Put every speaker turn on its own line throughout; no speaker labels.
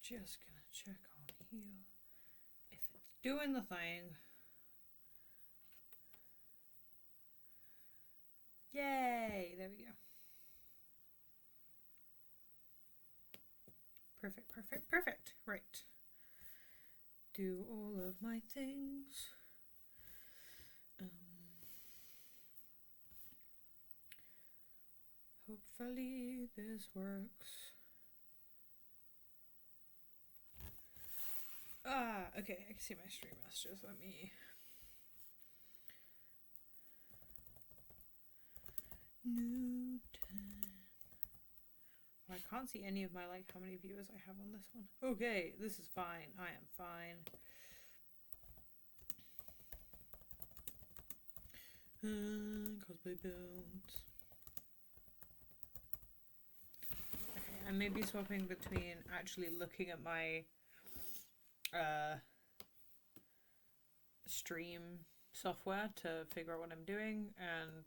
Just gonna check on here if it's doing the thing. Yay! There we go. Perfect, perfect, perfect. Right. Do all of my things. Hopefully this works. Okay, I can see my stream messages. Let me... New 10. I can't see any of my, like, how many viewers I have on this one. Okay, this is fine. I am fine. Cosplay builds. Okay, I may be swapping between actually looking at my stream software to figure out what I'm doing and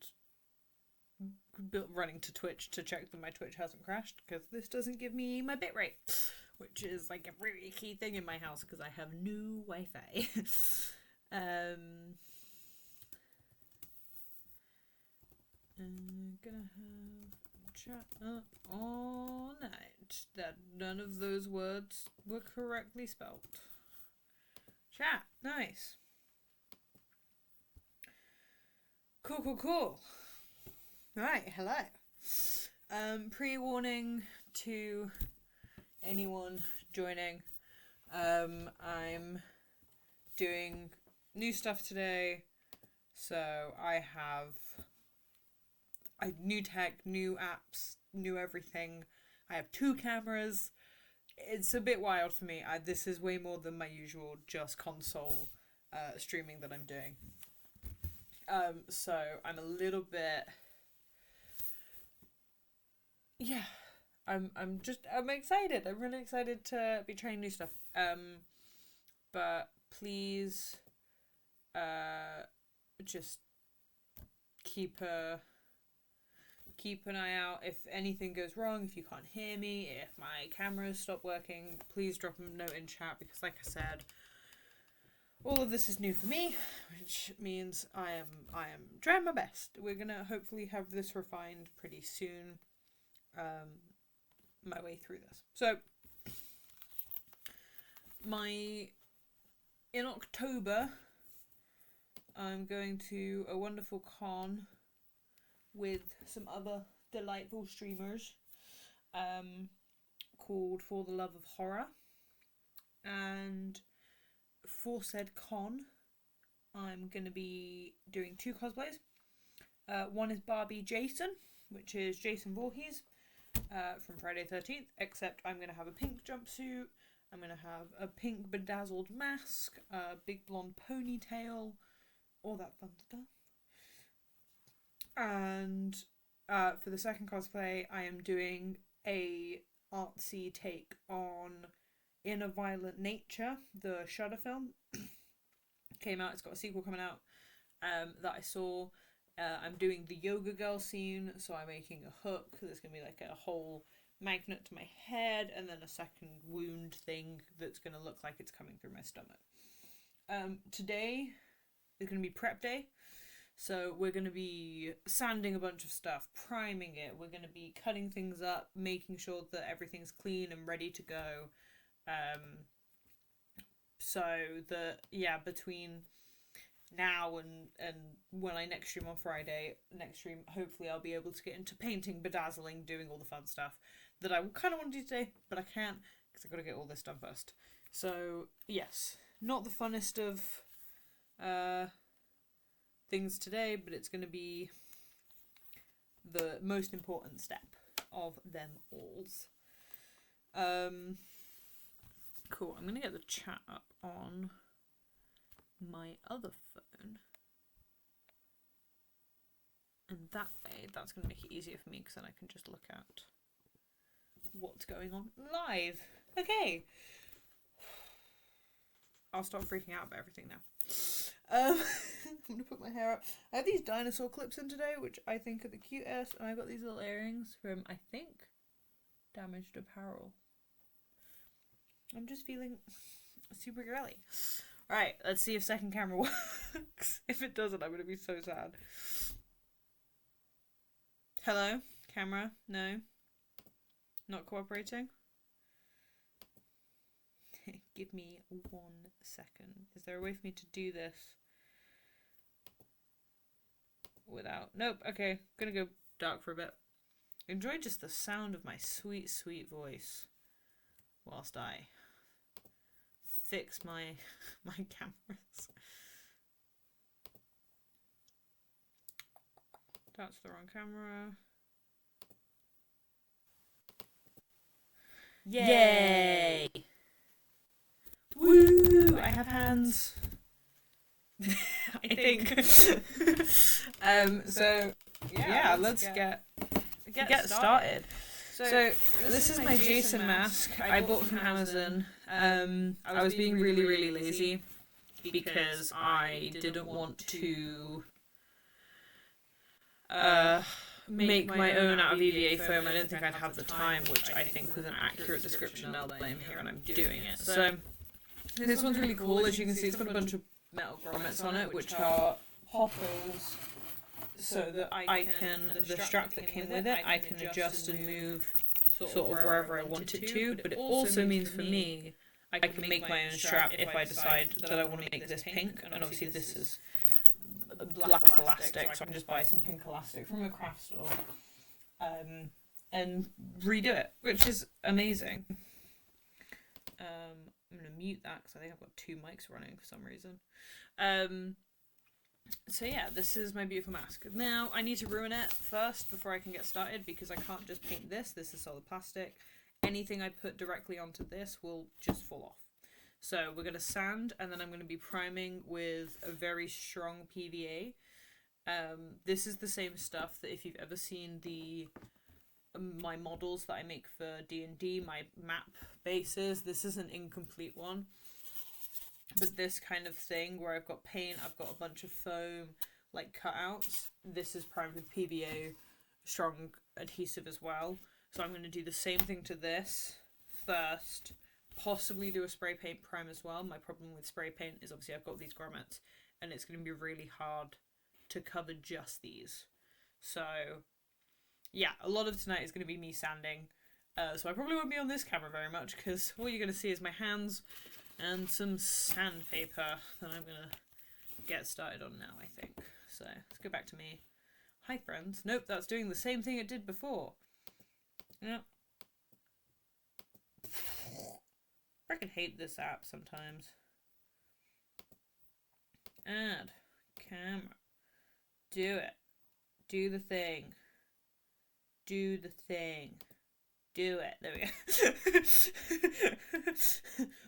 running to Twitch to check that my Twitch hasn't crashed, because this doesn't give me my bitrate, which is like a really key thing in my house because I have no Wi-Fi. I'm gonna have chat up all night that none of those words were correctly spelled. Chat, nice. Cool, cool, cool. Right, hello. Pre-warning to anyone joining. I'm doing new stuff today, so I have new tech, new apps, new everything. I have 2 cameras. It's a bit wild for me. This is way more than my usual just console streaming that I'm doing. So I'm a little bit... Yeah, I'm excited. I'm really excited to be trying new stuff. But please, just keep an eye out. If anything goes wrong, if you can't hear me, if my cameras stop working, please drop a note in chat, because like I said, all of this is new for me, which means I am trying my best. We're gonna hopefully have this refined pretty soon. My way through this. So in October, I'm going to a wonderful con with some other delightful streamers, called For the Love of Horror. And for said con, I'm going to be doing 2 cosplays. One is Barbie Jason, which is Jason Voorhees from Friday 13th, except I'm going to have a pink jumpsuit, I'm going to have a pink bedazzled mask, a big blonde ponytail, all that fun stuff. And for the second cosplay, I am doing a artsy take on In a Violent Nature, the Shudder film. Came out, it's got a sequel coming out that I saw. I'm doing the yoga girl scene, so I'm making a hook. There's going to be like a whole magnet to my head, and then a second wound thing that's going to look like it's coming through my stomach. Today is going to be prep day, so we're going to be sanding a bunch of stuff, priming it, we're going to be cutting things up, making sure that everything's clean and ready to go. So that, yeah, between now and when I next stream on Friday, hopefully I'll be able to get into painting, bedazzling, doing all the fun stuff that I kind of want to do today, but I can't because I've got to get all this done first. So yes, not the funnest of things today, but it's going to be the most important step of them alls. Cool, I'm going to get the chat up on my other phone, and that way that's going to make it easier for me, because then I can just look at what's going on live. Okay, I'll stop freaking out about everything now. I'm going to put my hair up. I have these dinosaur clips in today, which I think are the cutest, and I got these little earrings from, I think, Damaged Apparel. I'm just feeling super girly. Alright, let's see if second camera works. If it doesn't, I'm going to be so sad. Hello? Camera? No? Not cooperating? Give me 1 second. Is there a way for me to do this without... Nope, okay. Gonna go dark for a bit. Enjoy just the sound of my sweet, sweet voice whilst I fix my cameras. That's the wrong camera. Yay! Woo! I have hands. I think. So yeah, let's get started. So this is my Jason mask. I bought from Amazon. I was being really, really lazy because I didn't want to make my own out of EVA foam. I didn't think I'd have the time, which I think was an accurate description now that I'm here and I'm doing it. So this one's really cool. As you can see, it's got a bunch of metal grommets on it, which are poppers, so that the strap that came with it, I can adjust and move sort of wherever I want it to. But it also means for me, I can make my own strap if I decide that I want to make this pink. And obviously this is black elastic, so I can just buy some pink elastic from a craft store and redo it, which is amazing. I'm going to mute that because I think I've got 2 mics running for some reason. So yeah, this is my beautiful mask. Now, I need to ruin it first before I can get started because I can't just paint this. This is solid plastic. Anything I put directly onto this will just fall off. So we're going to sand, and then I'm going to be priming with a very strong PVA. This is the same stuff that if you've ever seen my models that I make for D&D, my map bases, this is an incomplete one. But this kind of thing where I've got paint, I've got a bunch of foam, like cutouts, this is primed with PVA, strong adhesive as well. So I'm going to do the same thing to this first, possibly do a spray paint prime as well. My problem with spray paint is obviously I've got these grommets and it's going to be really hard to cover just these. So yeah, a lot of tonight is going to be me sanding. So I probably won't be on this camera very much because all you're going to see is my hands and some sandpaper that I'm going to get started on now, I think. So let's go back to me. Hi friends. Nope, that's doing the same thing it did before. Yep. I freaking hate this app sometimes. Add camera. Do it. Do the thing. Do the thing. Do it. There we go.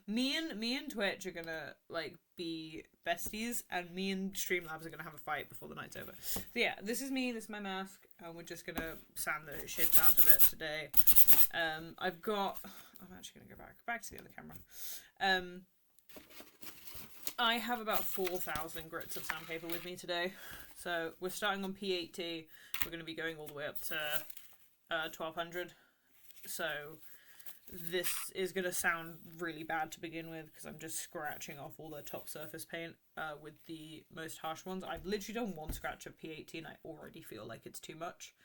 me and Twitch are gonna like be besties, and me and Streamlabs are gonna have a fight before the night's over. So yeah, this is me. This is my mask, and we're just gonna sand the shit out of it today. I'm actually gonna go back to the other camera. I have about 4,000 grits of sandpaper with me today. So we're starting on P80. We're going to be going all the way up to 1200. So this is going to sound really bad to begin with because I'm just scratching off all the top surface paint with the most harsh ones. I've literally done 1 scratch of P80 and I already feel like it's too much.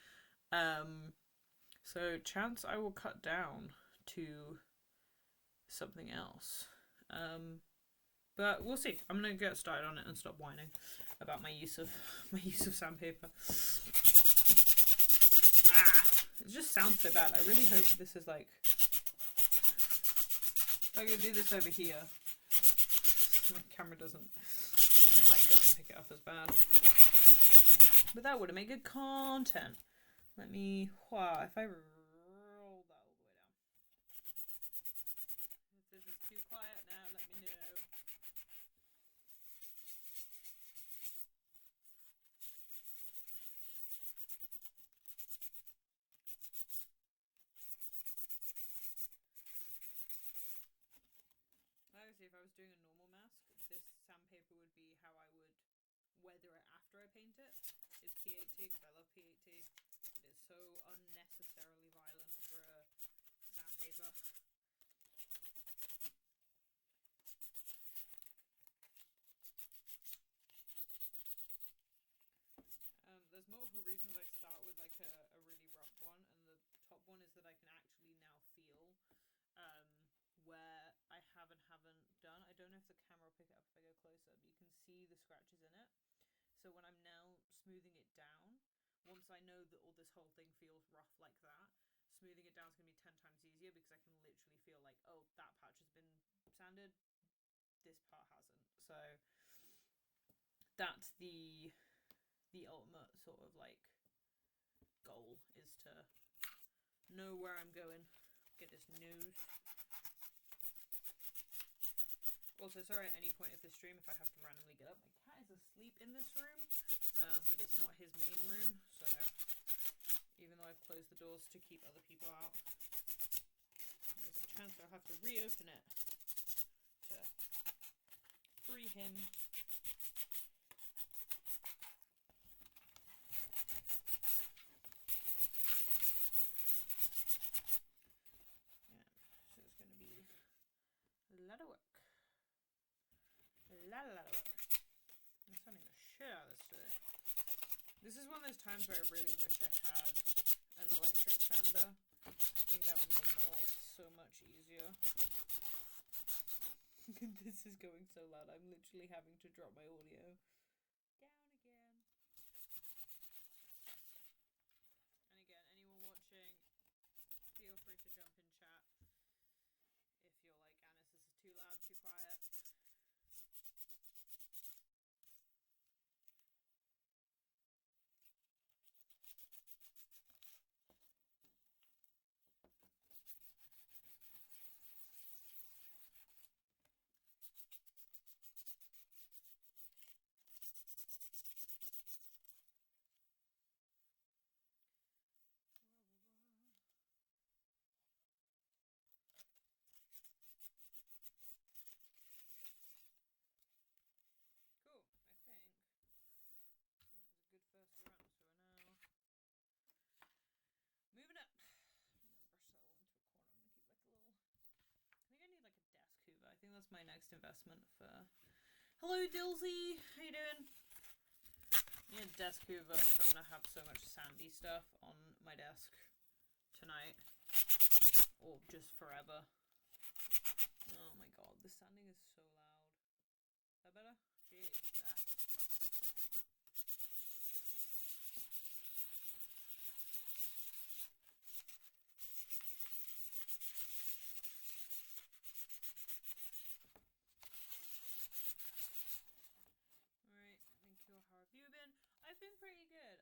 So chance I will cut down to something else. But we'll see. I'm gonna get started on it and stop whining about my use of sandpaper. It just sounds so bad. I really hope this is like. If I go do this over here, my camera doesn't, the mic doesn't pick it up as bad. But that would have made good content. Let me. Wow, if I roll that all the way down. If this is too quiet now, let me know. Obviously, if I was doing a normal mask, this sandpaper would be how I would weather it after I paint it. Is P80 because I love P80. It is so unnecessarily violent for a sandpaper. like a really rough one, and the top one is that I can actually now feel where I haven't done. I don't know if the camera will pick it up if I go closer, but you can see the scratches in it. So when I'm now smoothing it down, once I know that all this whole thing feels rough like that, smoothing it down is going to be 10 times easier because I can literally feel like, oh, that patch has been sanded, this part hasn't. So that's the ultimate sort of like goal, is to know where I'm going. Get this nose. Also, sorry at any point of the stream if I have to randomly get up. My cat is asleep in this room, but it's not his main room, so even though I've closed the doors to keep other people out, there's a chance I'll have to reopen it to free him. Yeah, so it's going to be a lot of work. A lot of work. I'm sanding the shit out of this today. This is one of those times where I really wish I had an electric sander. I think that would make my life so much easier. This is going so loud. I'm literally having to drop my audio down again. And again, anyone watching, feel free to jump in chat if you're like, Anis, this is too loud, too quiet. Cool, I think that was a good first round, so we're now moving up. I'm gonna brush that all into a corner. I'm gonna keep like a little, I think I need like a desk hoover. I think that's my next investment for... Hello Dilsey, how you doing? I need a desk hoover because I'm gonna have so much sandy stuff on my desk tonight, or just forever. Oh my god, the sanding is so loud. Is that better? Jeez, that. Alright, thank you. How have you been? I've been pretty good.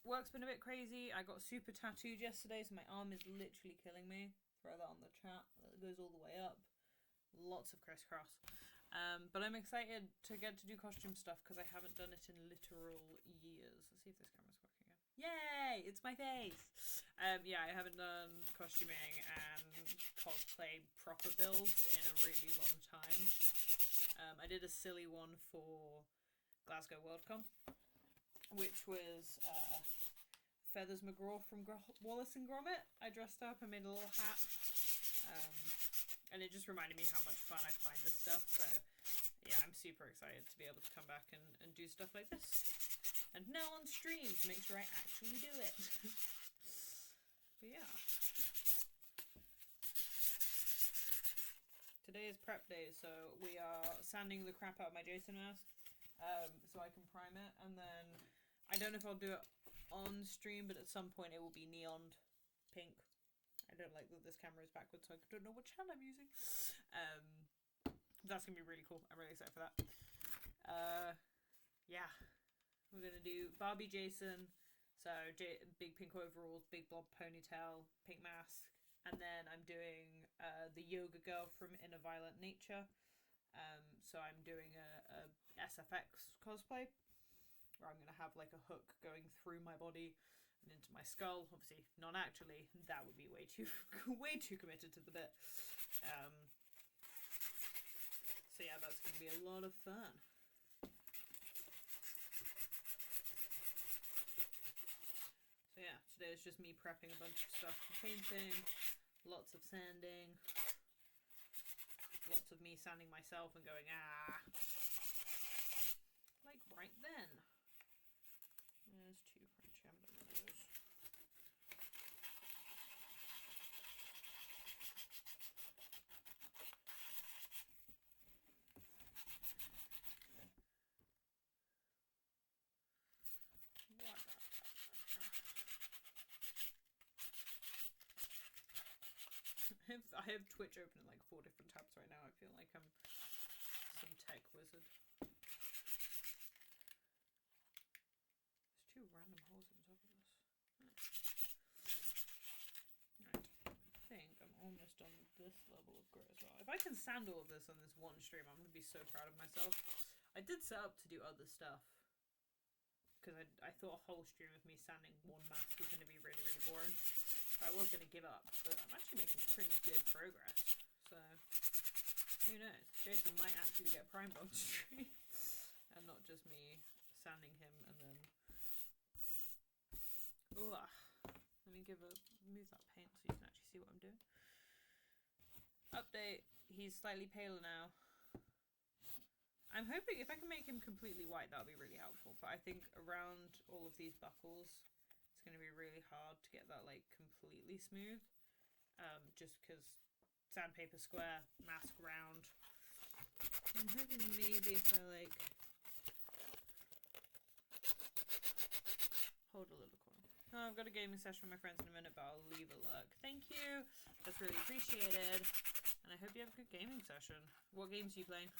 Work's been a bit crazy. I got super tattooed yesterday, so my arm is literally killing me. Throw that on the chat. It goes all the way up. Lots of crisscross. But I'm excited to get to do costume stuff because I haven't done it in literal years. Let's see if this camera's working again. Yay! It's my face! Yeah, I haven't done costuming and cosplay proper builds in a really long time. I did a silly one for Glasgow Worldcon, which was Feathers McGraw from Wallace and Gromit. I dressed up, I made a little hat. And it just reminded me how much fun I find this stuff, so yeah, I'm super excited to be able to come back and do stuff like this. And now on stream to make sure I actually do it. But yeah. Today is prep day, so we are sanding the crap out of my Jason mask, so I can prime it, and then I don't know if I'll do it on stream, but at some point it will be neon pink. I don't like that this camera is backwards, so I don't know what channel I'm using. That's going to be really cool. I'm really excited for that. Yeah. We're going to do Barbie Jason. So, big pink overalls, big blob ponytail, pink mask. And then I'm doing the yoga girl from Inner Violent Nature. So I'm doing a SFX cosplay, where I'm going to have like a hook going through my body and into my skull. Obviously, not actually. That would be way too committed to the bit. So yeah, that's going to be a lot of fun. So yeah, today is just me prepping a bunch of stuff for painting. Lots of sanding. Lots of me sanding myself and going, ah. Like right then. There's two French. I have Twitch open in like 4 different tabs right now. I feel like I'm some tech wizard. There's 2 random holes on top of this. Right. I think I'm almost done with this level of grit as well. If I can sand all of this on this one stream, I'm going to be so proud of myself. I did set up to do other stuff. Because I thought a whole stream of me sanding one mask was going to be really, really boring. So I was going to give up. But I'm actually making pretty good progress. So, who knows? Jason might actually get primed on stream. And not just me sanding him and then... Ooh, let me move that paint so you can actually see what I'm doing. Update. He's slightly paler now. I'm hoping if I can make him completely white, that'll be really helpful. But I think around all of these buckles, it's going to be really hard to get that like completely smooth. Just because sandpaper square, mask round. I'm hoping maybe if I like hold a little corner. Oh, I've got a gaming session with my friends in a minute, but I'll leave a look. Thank you. That's really appreciated. And I hope you have a good gaming session. What games are you playing?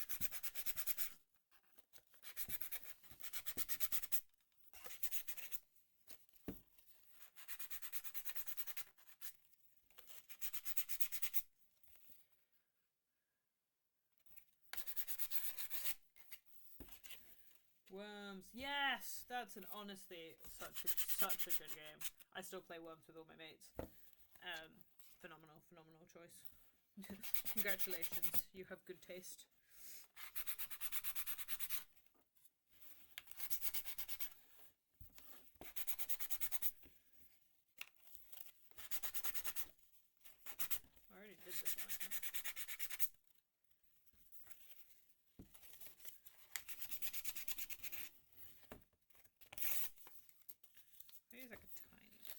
Worms, yes, that's an honestly such a good game. I still play Worms with all my mates. Phenomenal choice. Congratulations, you have good taste. I already did this one, I think. Maybe it's like a tiny bit.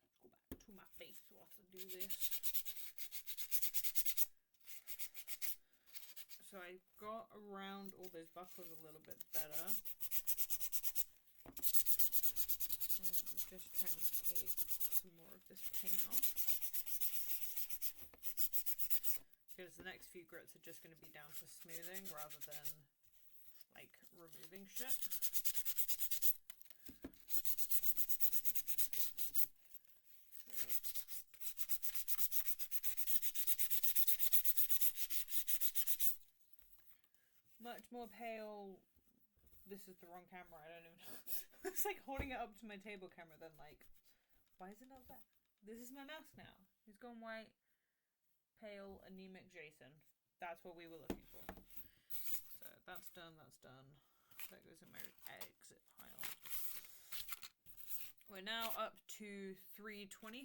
Let's go back to my face so I have to do this. So I got around all those buckles a little bit better. And I'm just trying to take some more of this paint off. Because the next few grits are just going to be down to smoothing rather than like removing shit. Much more pale. This is the wrong camera. I don't even know. It's like holding it up to my table camera. Then like, why is it not there? This is my mask now. He's gone white, pale, anemic Jason. That's what we were looking for. So that's done. That's done. That goes in my exit pile. We're now up to 320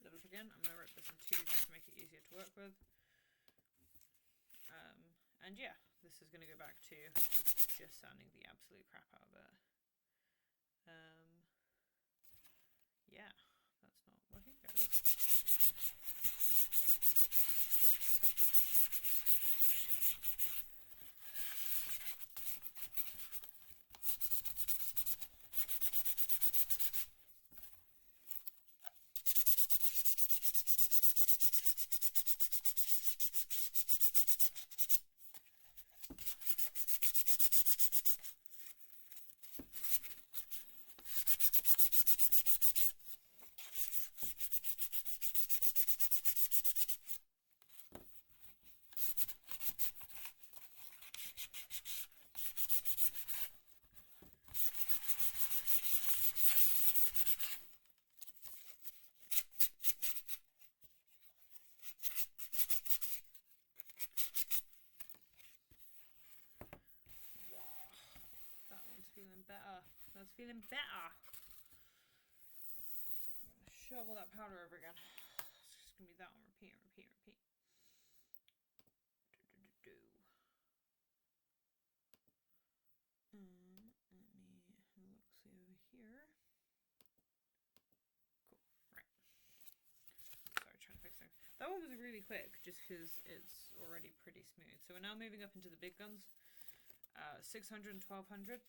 levels again. I'm gonna rip this in 2 just to make it easier to work with. And yeah, this is going to go back to just sanding the absolute crap out of it. Yeah, that's not working. There it is. Feeling better. That's feeling better. I'm gonna shovel that powder over again. It's just gonna be that on repeat and repeat and repeat. Let me look see over here. one was really quick just because it's already pretty smooth. So we're now moving up into the big guns. 600 and 1200.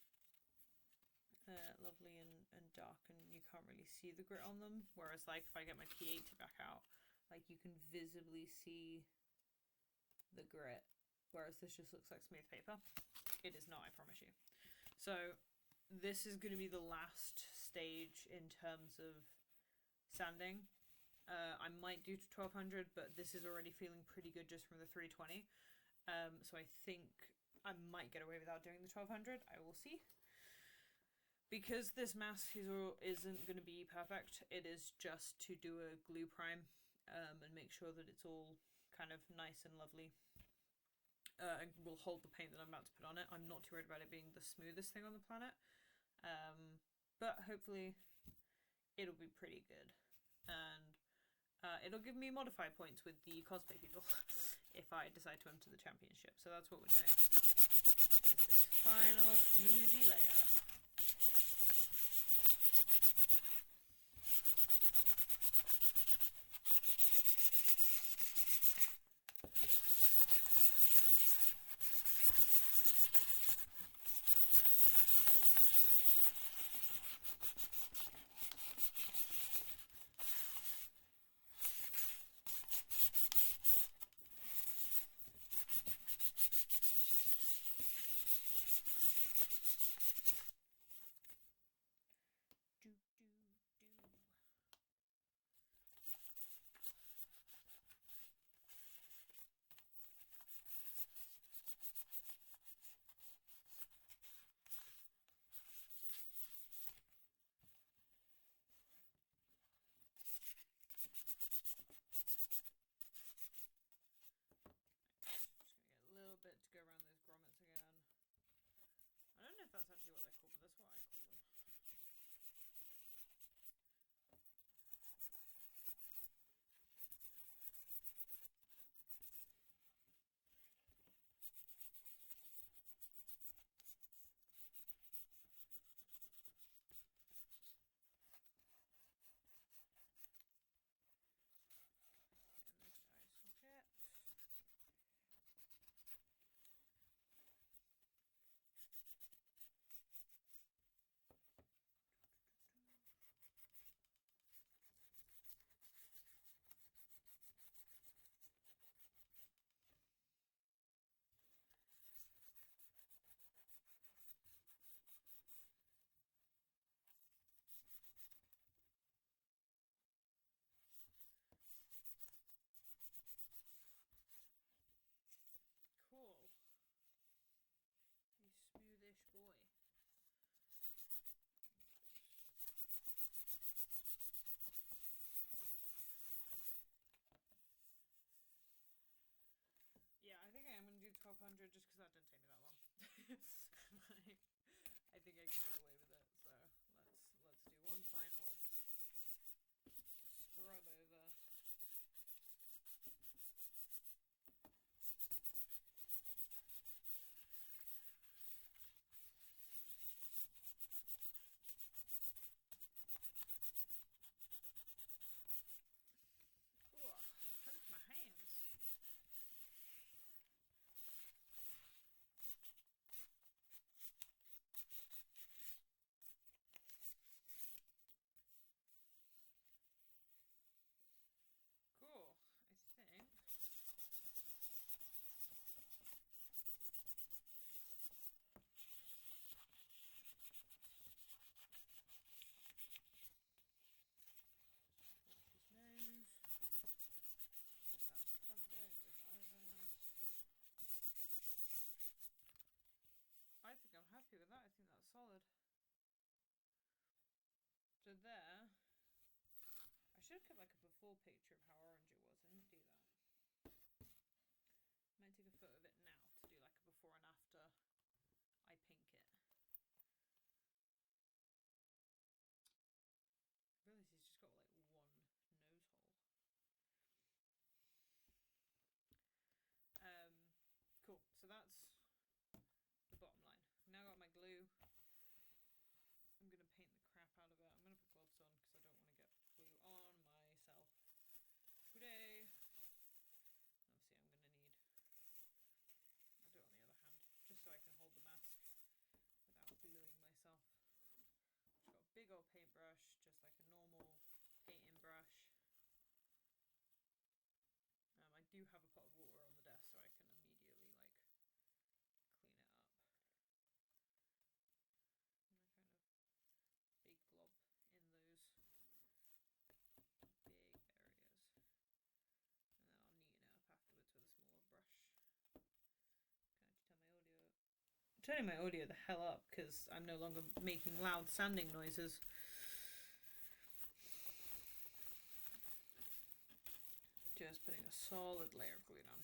Lovely and dark, and you can't really see the grit on them. Whereas like if I get my P80 back out, like you can visibly see the grit. Whereas this just looks like smooth paper. It is not, I promise you. So this is going to be the last stage in terms of sanding. I might do to 1200, but this is already feeling pretty good just from the 320. So I think I might get away without doing the 1200. I will see. Because this mask isn't going to be perfect, it is just to do a glue prime and make sure that it's all kind of nice and lovely. And will hold the paint that I'm about to put on it. I'm not too worried about it being the smoothest thing on the planet. But hopefully it'll be pretty good. And it'll give me modify points with the cosplay people if I decide to enter the championship. So that's what we're doing. It's this final smoothie layer. Bit to go around those grommets again. I don't know if that's actually what they're called, but that's what I call them. And this eye socket. Cool. You smoothish boy. Yeah, I think I am going to do 1200 just because that didn't take me that long. I think I can get away with it. So let's do one final scrub over. Oh, hurts my hands. Cool, I think. His nose. That's the front bit with eyebrows. I think I'm happy with that. I think that's solid. So there, I should have kept like a before picture of how orange it was. I didn't do that. Might take a photo of it now to do like a before and after I pink it. I realise he's just got like one nose hole. Cool, so that's the bottom line. Now I've got my glue. I'm going to paint the crap out of it. I'm going to put gloves on because I don't want to get glue on myself today. more painting brush. I do have a pot of water on the desk, so I can immediately like clean it up. And I kind of big glob in those big areas, and then I'll neaten it up afterwards with a smaller brush. Can I turn my audio? I'm turning my audio the hell up because I'm no longer making loud sanding noises. Just putting a solid layer of glue down.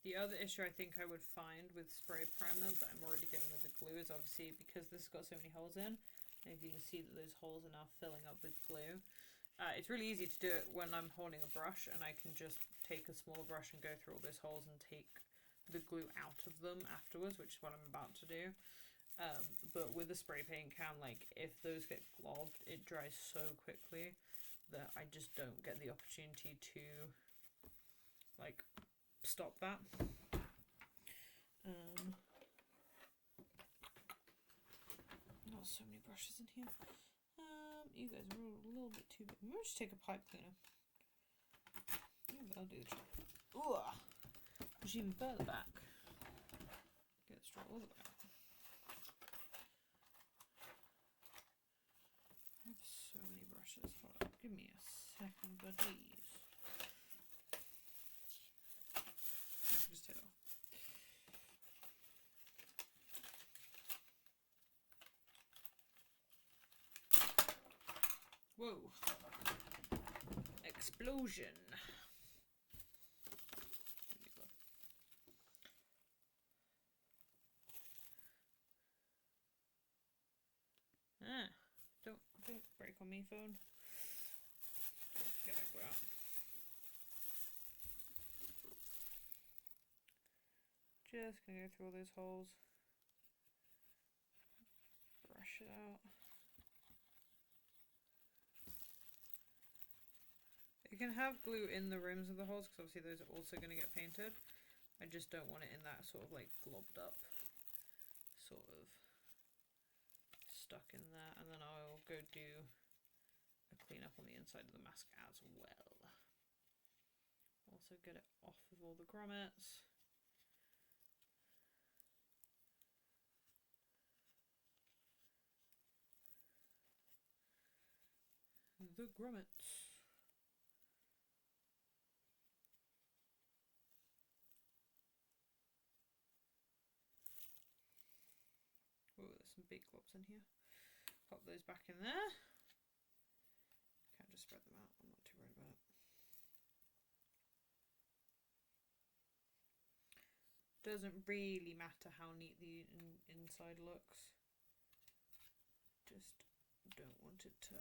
The other issue I think I would find with spray primer that I'm already getting with the glue is obviously because this has got so many holes in, and if you can see that those holes are now filling up with glue. It's really easy to do it when I'm holding a brush, and I can just take a smaller brush and go through all those holes and take the glue out of them afterwards, which is what I'm about to do. But with a spray paint can, like, if those get globbed, it dries so quickly that I just don't get the opportunity to, like, stop that. Not so many brushes in here. You guys are a little bit too big. Maybe I'll just take a pipe cleaner. Yeah, but I'll do the job. Ooh, push even further back. Get the straw all the way out. I have so many brushes. Hold on, give me a second, buddies. Just take it off. Whoa. Explosion. Don't break on me, phone. Get that glue out. Just gonna go through all those holes. Brush it out. You can have glue in the rims of the holes because obviously those are also going to get painted. I just don't want it in that sort of like globbed up, sort of stuck in there. And then I'll go do a clean up on the inside of the mask as well. Also get it off of all the grommets. The grommets. Oh, there's some big globs in here. Pop those back in there. Can't just spread them out. I'm not too worried about it. Doesn't really matter how neat the inside looks. Just don't want it to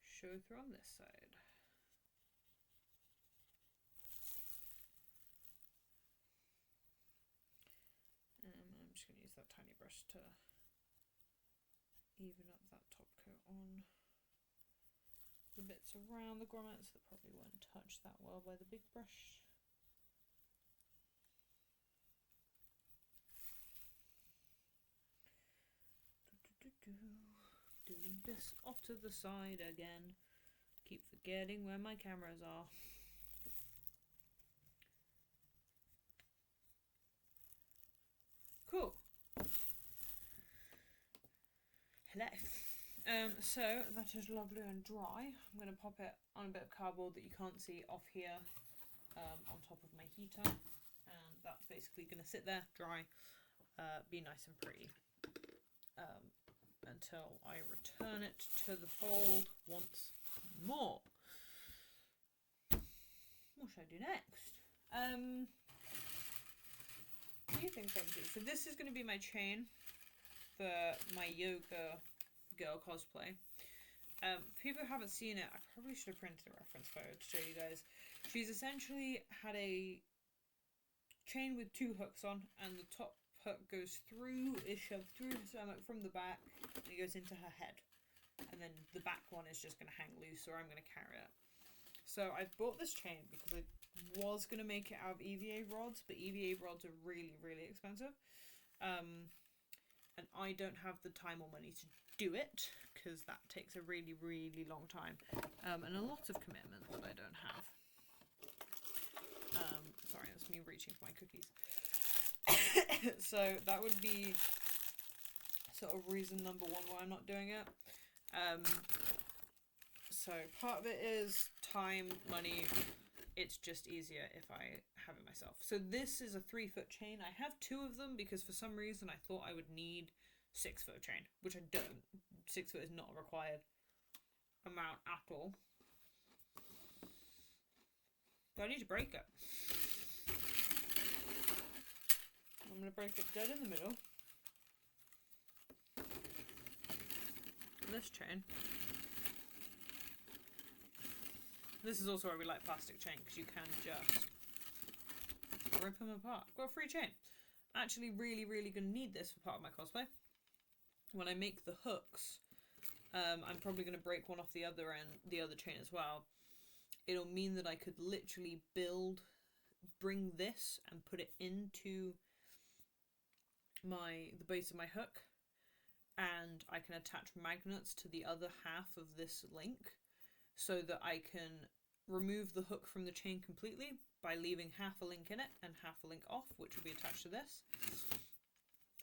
show through on this side. I'm just going to use that tiny brush to even up that top coat on the bits around the grommets that probably won't touch that well by the big brush. Doing this off to the side again. Keep forgetting where my cameras are. Cool. Hello. So that is lovely and dry. I'm going to pop it on a bit of cardboard that you can't see off here on top of my heater. And that's basically going to sit there, dry, be nice and pretty until I return it to the fold once more. What should I do next? What do you think I do? So this is going to be my chain for my yoga girl cosplay. For people who haven't seen it, I probably should have printed a reference photo to show you guys. She's essentially had a chain with two hooks on, and the top hook goes through, is shoved through her stomach from the back, and it goes into her head. And then the back one is just going to hang loose, or I'm going to carry it. So I've bought this chain because I was going to make it out of EVA rods, but EVA rods are really, really expensive. And I don't have the time or money to do it, because that takes a really, really long time. And a lot of commitment that I don't have. Sorry, that's me reaching for my cookies. So that would be sort of reason number one why I'm not doing it. So part of it is time, money. It's just easier if I have it myself. So this is a 3-foot chain. I have 2 of them because for some reason I thought I would need 6-foot chain, which I don't. 6 foot is not a required amount at all. But I need to break it. I'm going to break it dead in the middle. This chain. This is also why we like plastic chain, because you can just rip them apart. I've got a free chain. Actually really, really going to need this for part of my cosplay. When I make the hooks, I'm probably going to break one off the other end, the other chain as well. It'll mean that I could literally bring this and put it into the base of my hook, and I can attach magnets to the other half of this link so that I can remove the hook from the chain completely by leaving half a link in it and half a link off, which will be attached to this.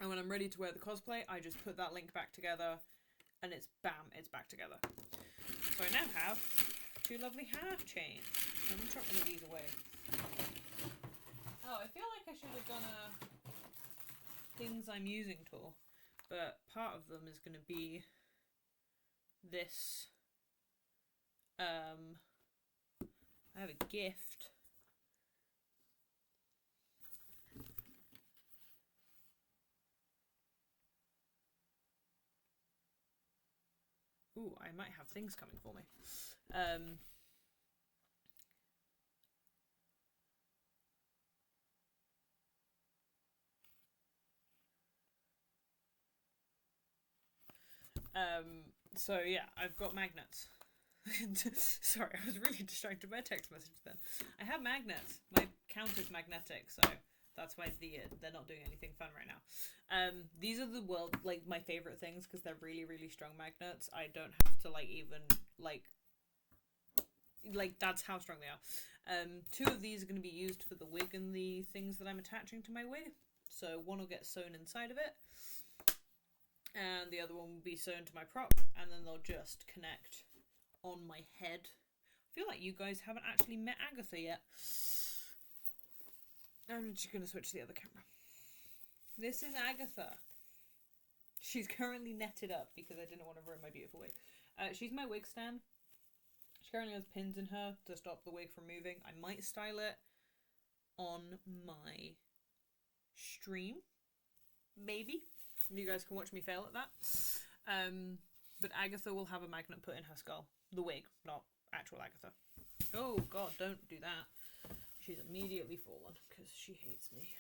And when I'm ready to wear the cosplay, I just put that link back together and it's bam, it's back together. So I now have 2 lovely half chains. I'm going to chuck one of these away. Oh, I feel like I should have done a things I'm using tour, but part of them is going to be this. I have a gift. Ooh, I might have things coming for me. So yeah, I've got magnets. Sorry, I was really distracted by a text message then. I have magnets. My counter's magnetic, so that's why they're not doing anything fun right now. These are my favorite things because they're really, really strong magnets. I don't have to even that's how strong they are. 2 of these are going to be used for the wig and the things that I'm attaching to my wig. So one will get sewn inside of it, and the other one will be sewn to my prop, and then they'll just connect on my head. I feel like you guys haven't actually met Agatha yet. I'm just going to switch to the other camera. This is Agatha. She's currently netted up because I didn't want to ruin my beautiful wig. She's my wig stand. She currently has pins in her to stop the wig from moving. I might style it on my stream. Maybe. You guys can watch me fail at that. But Agatha will have a magnet put in her skull. The wig, not actual Agatha. Oh god, don't do that. She's immediately fallen because she hates me.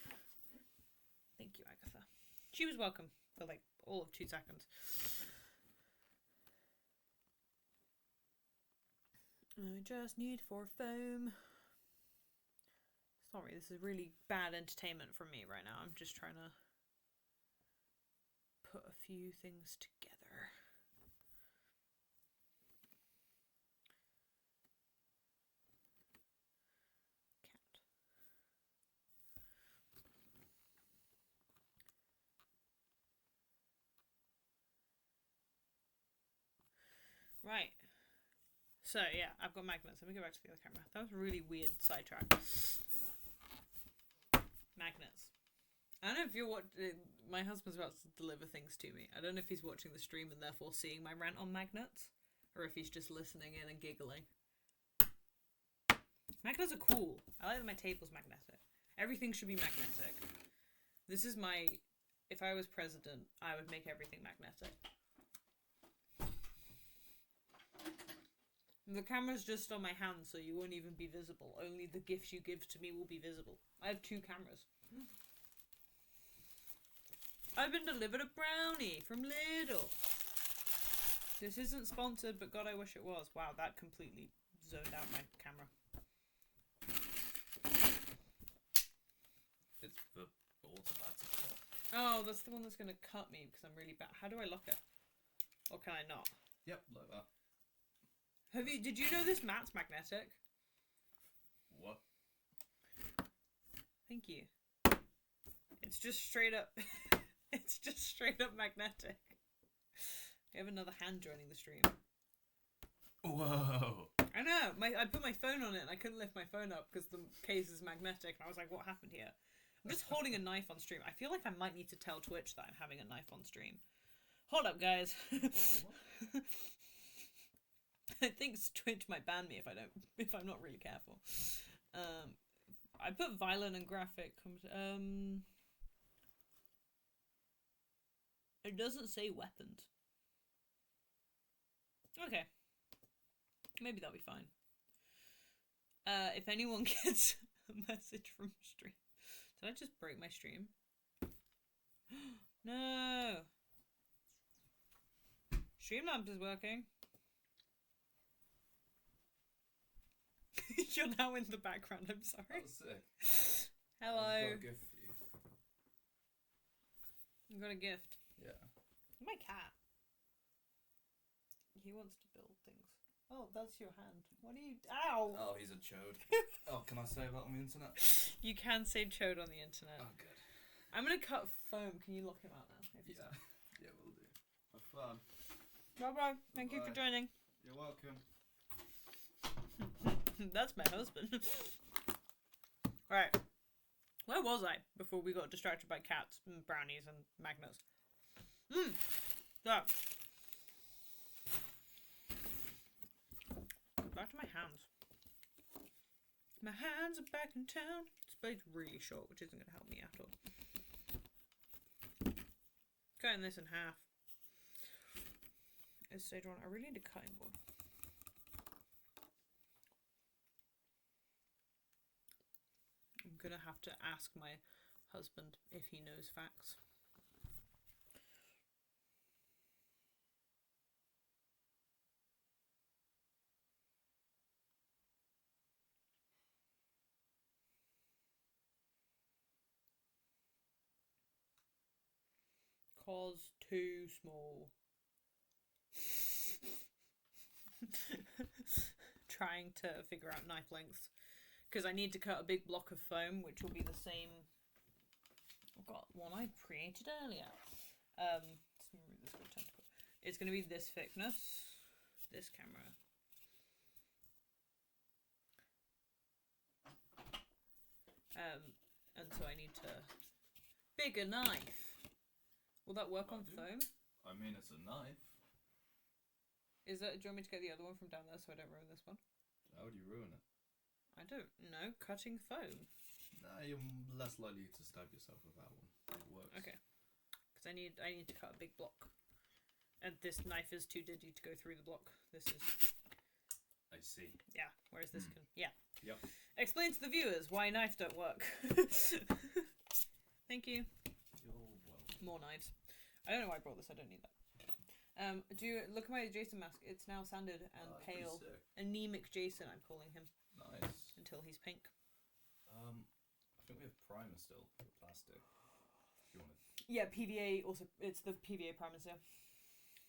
Thank you, Agatha. She was welcome for all of 2 seconds. I just need 4 foam. Sorry, this is really bad entertainment from me right now. I'm just trying to put a few things together. Right. So, yeah, I've got magnets. Let me go back to the other camera. That was a really weird sidetrack. Magnets. I don't know if you're watching. My husband's about to deliver things to me. I don't know if he's watching the stream and therefore seeing my rant on magnets, or if he's just listening in and giggling. Magnets are cool. I like that my table's magnetic. Everything should be magnetic. This is my... If I was president, I would make everything magnetic. The camera's just on my hand, so you won't even be visible. Only the gifts you give to me will be visible. I have 2 cameras. I've been delivered a brownie from Lidl. This isn't sponsored, but God, I wish it was. Wow, that completely zoned out my camera.
It's the automatic one.
Oh, that's the one that's going to cut me because I'm really bad. How do I lock it? Or can I not?
Yep, like that.
Did you know this mat's magnetic?
What?
Thank you. It's just straight up. It's just straight up magnetic. We have another hand joining the stream.
Whoa!
I know. I put my phone on it and I couldn't lift my phone up because the case is magnetic. And I was like, what happened here? I'm just holding a knife on stream. I feel like I might need to tell Twitch that I'm having a knife on stream. Hold up, guys. I think Twitch might ban me if I'm not really careful. I put violent and graphic. It doesn't say weapons. Okay. Maybe that'll be fine. If anyone gets a message from stream. Did I just break my stream? No! Streamlabs is working. You're now in the background, I'm sorry.
That was sick.
Hello.
I've got a gift for you.
You got a gift.
Yeah.
My cat. He wants to build things. Oh, that's your hand. What are you... Ow!
Oh, he's a chode. Oh, can I say that on the internet?
You can say chode on the internet.
Oh, good.
I'm gonna cut foam. Can you lock him out now? If he's out?
Yeah, we'll do. Have fun.
Bye-bye. Thank you for joining.
You're welcome.
That's my husband. Right. Where was I before we got distracted by cats and brownies and magnets? So. Back to my hands. My hands are back in town. This blade's really short, which isn't going to help me at all. Cutting this in half. It's stage one. I really need a cutting board. I'm gonna have to ask my husband if he knows facts. Cause too small. Trying to figure out knife lengths. Because I need to cut a big block of foam, which will be the same... I've got one I created earlier. It's going to be this thickness. This camera. And so I need to... Bigger knife! Will that work on foam?
I mean, it's a knife.
Do you want me to get the other one from down there so I don't ruin this one?
How would you ruin it?
I don't know. Cutting foam.
Nah, you're less likely to stab yourself with that one. It works.
Okay. Because I need to cut a big block. And this knife is too diddy to go through the block. This is...
I see.
Yeah, whereas this can... Yeah.
Yep.
Explain to the viewers why knives don't work. Thank you.
You're welcome.
More knives. I don't know why I brought this. I don't need that. Do you look at my Jason mask? It's now sanded and pale. Anemic Jason, I'm calling him.
Nice.
Until he's pink.
I think we have primer still for plastic. If you want to...
Yeah, PVA also. It's the PVA primers, yeah.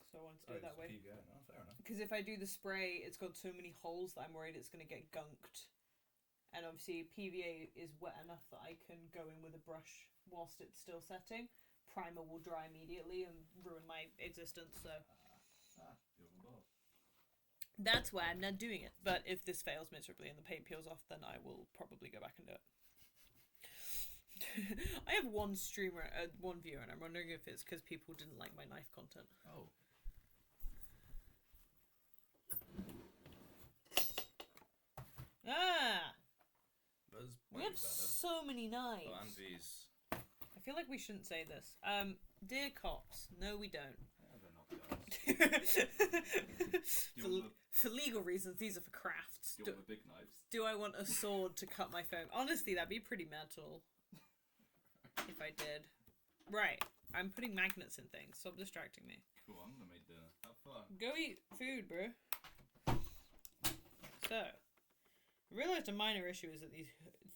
So I wanted to do it that way.
PVA. No, fair enough.
Because if I do the spray, it's got so many holes that I'm worried it's going to get gunked. And obviously PVA is wet enough that I can go in with a brush whilst it's still setting. Primer will dry immediately and ruin my existence, so... That's why I'm not doing it. But if this fails miserably and the paint peels off, then I will probably go back and do it. I have one streamer, one viewer, and I'm wondering if it's because people didn't like my knife content.
Oh.
Ah!
That's
We have so many knives.
Oh, and these.
I feel like we shouldn't say this. Dear cops, no we don't.
Yeah, they're not guns.
For legal reasons, these are for crafts.
Do you want the big knives?
Do I want a sword to cut my foam? Honestly, that'd be pretty metal. If I did. Right. I'm putting magnets in things. Stop distracting me.
Cool, I'm gonna make dinner. Have fun.
Go eat food, bro. So, I realised a minor issue is that these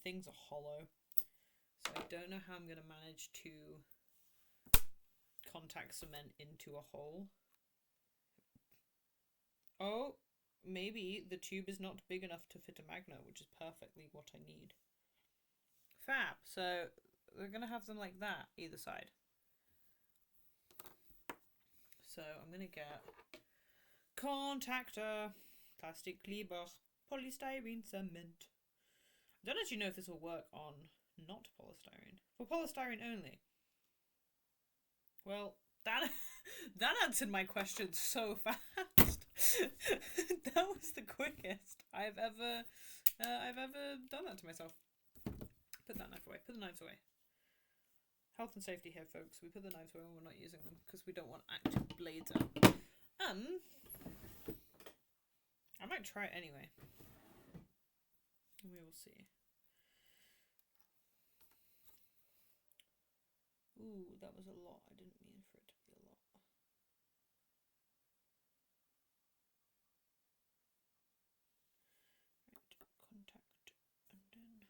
things are hollow. So I don't know how I'm going to manage to contact cement into a hole. Oh, maybe the tube is not big enough to fit a magnet, which is perfectly what I need. Fab. So we're going to have them like that, either side. So I'm going to get contactor, plastic Kleber, polystyrene cement. I don't actually know if this will work on not polystyrene. For polystyrene only. Well, that answered my question so fast. That was the quickest I've ever done that to myself. Put that knife away. Put the knives away. Health and safety here, folks. We put the knives away when we're not using them because we don't want active blades out. I might try it anyway. We will see. Ooh, that was a lot. I didn't mean for it to be a lot. Right, contact, and then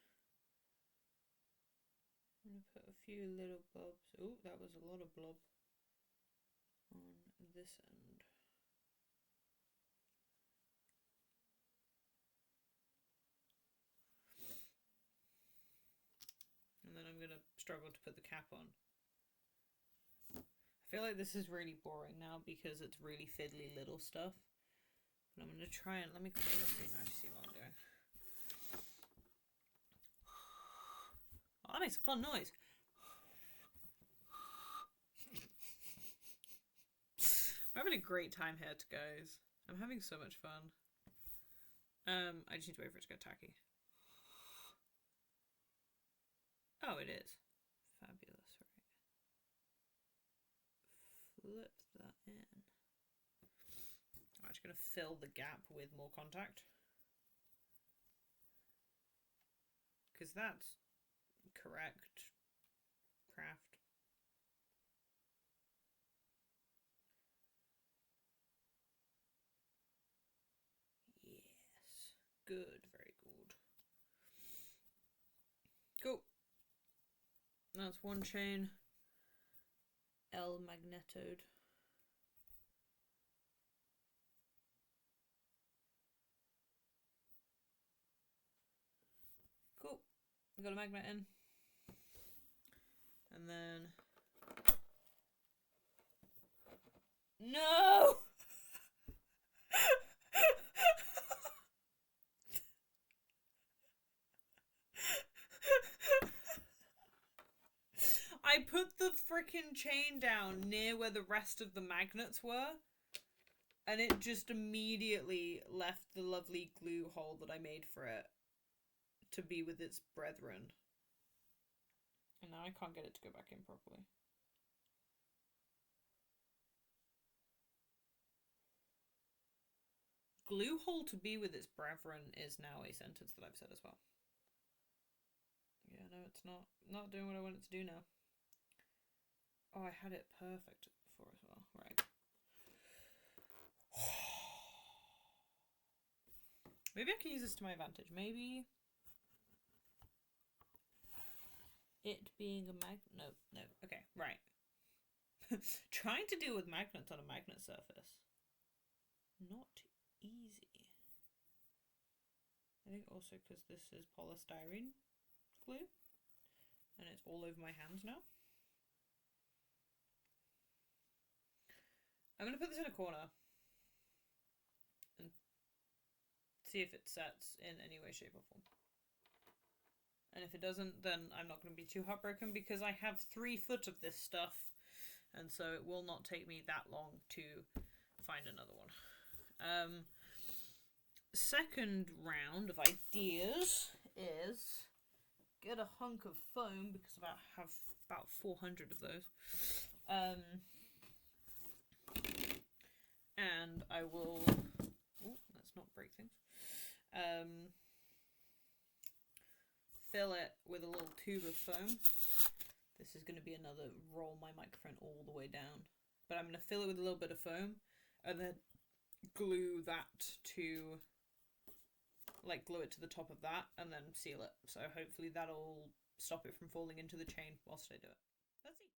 I'm gonna put a few little blobs. Oh, that was a lot of blob on this end. And then I'm gonna struggle to put the cap on. I feel like this is really boring now because it's really fiddly little stuff. But I'm going to try and... Let me close up so you can see what I'm doing. Oh, that makes a fun noise. We're having a great time here, guys. I'm having so much fun. I just need to wait for it to get tacky. Oh, it is. Fabulous, right? Flip that in. I'm actually going to fill the gap with more contact. Because that's correct craft. Yes. Good, very good. Cool. That's one chain. L magnetoed. Cool. We got a magnet in. And then... No! I put the frickin' chain down near where the rest of the magnets were, and it just immediately left the lovely glue hole that I made for it to be with its brethren. And now I can't get it to go back in properly. Glue hole to be with its brethren is now a sentence that I've said as well. Yeah, no, it's not doing what I want it to do now. Oh, I had it perfect before as well. Right. Maybe I can use this to my advantage. Maybe it being a magnet. No. Okay, right. Trying to deal with magnets on a magnet surface. Not easy. I think also because this is polystyrene glue. And it's all over my hands now. I'm going to put this in a corner and see if it sets in any way, shape or form. And if it doesn't, then I'm not going to be too heartbroken because I have 3 foot of this stuff. And so it will not take me that long to find another one. Second round of ideas is get a hunk of foam because I have about 400 of those. And I will... Oh, let's not break things. Fill it with a little tube of foam. This is going to be another roll my microphone all the way down. But I'm going to fill it with a little bit of foam and then glue that to, like, glue it to the top of that and then seal it. So hopefully that'll stop it from falling into the chain whilst I do it. Let's see.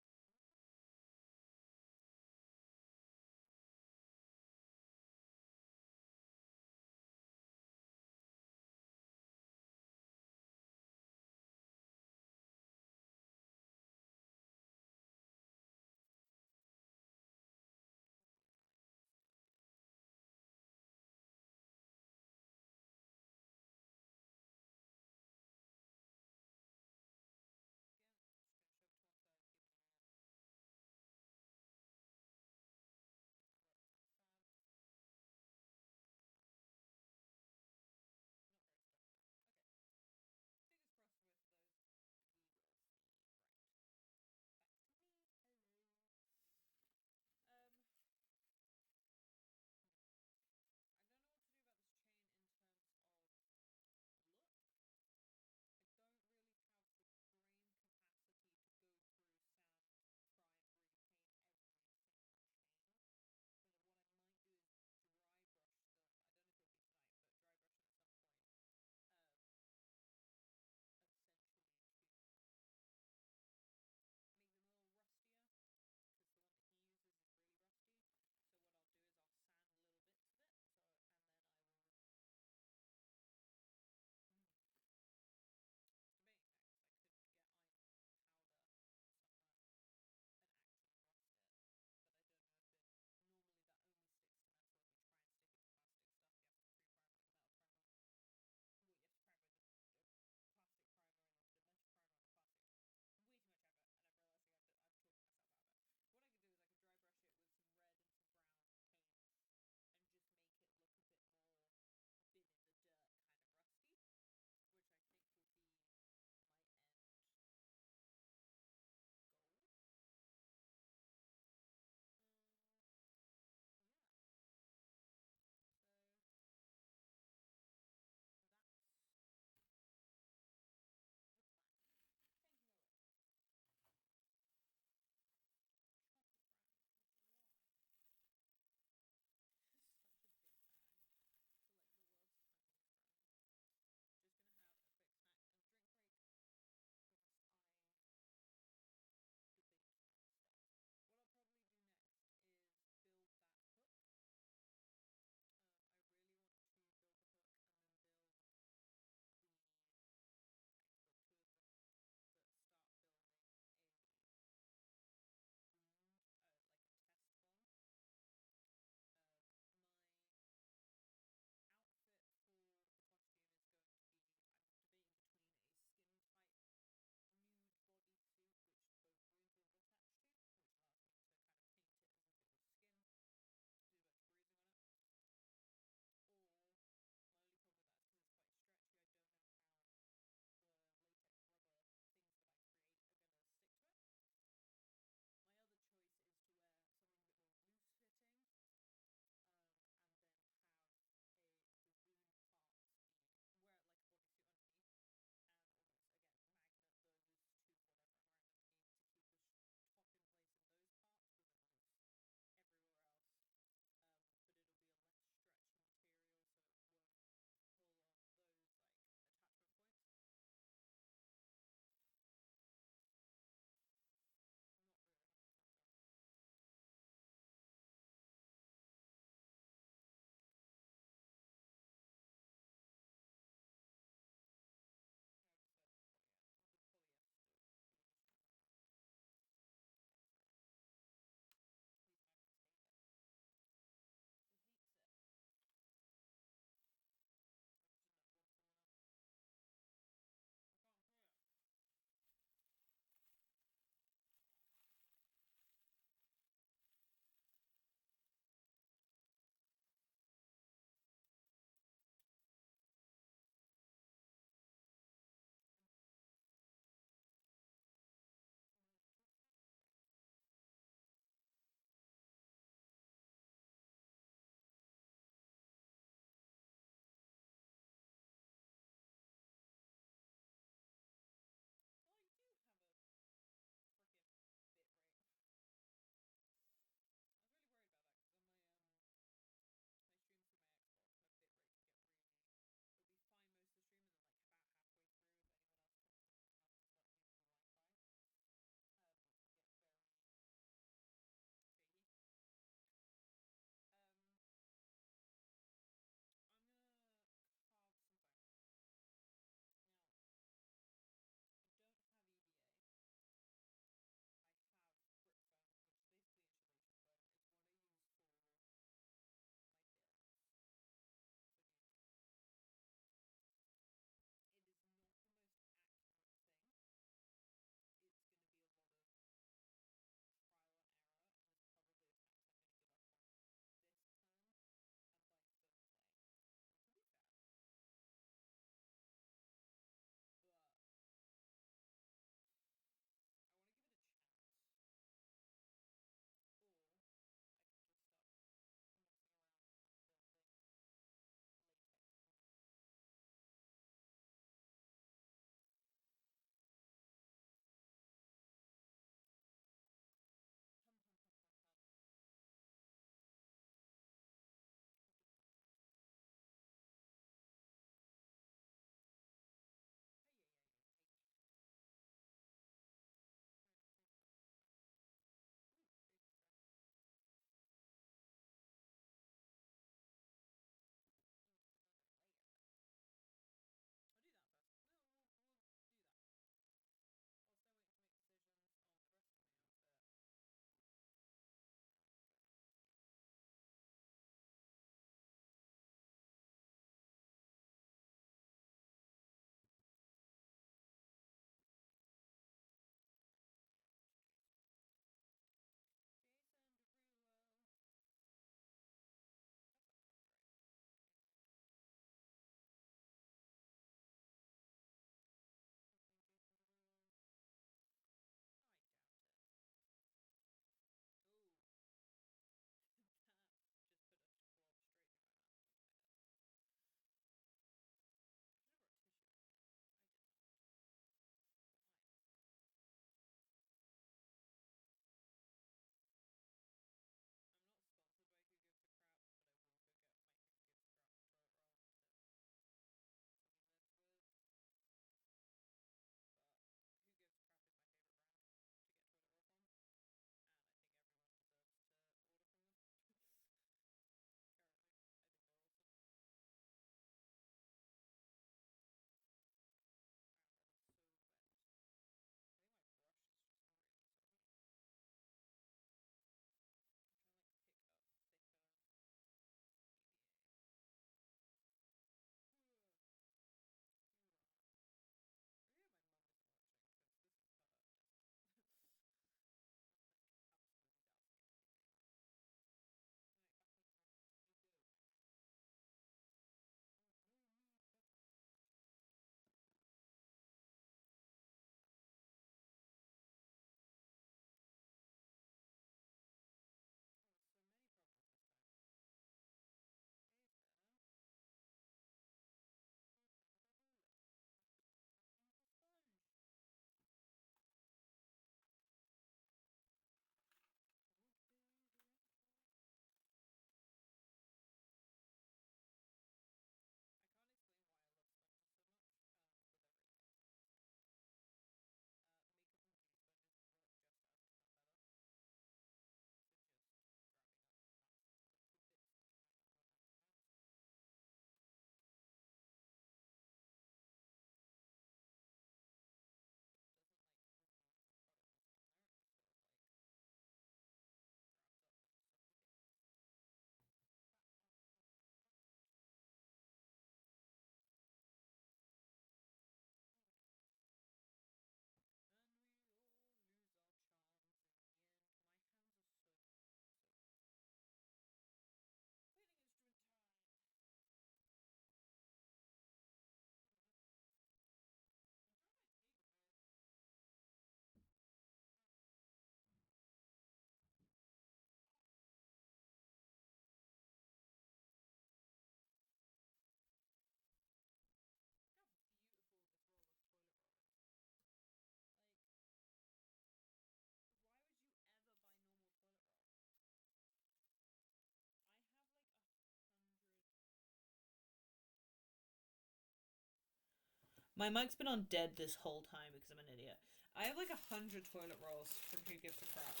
My mic's been on dead this whole time because I'm an idiot. I have like 100 toilet rolls from Who Gives a Crap.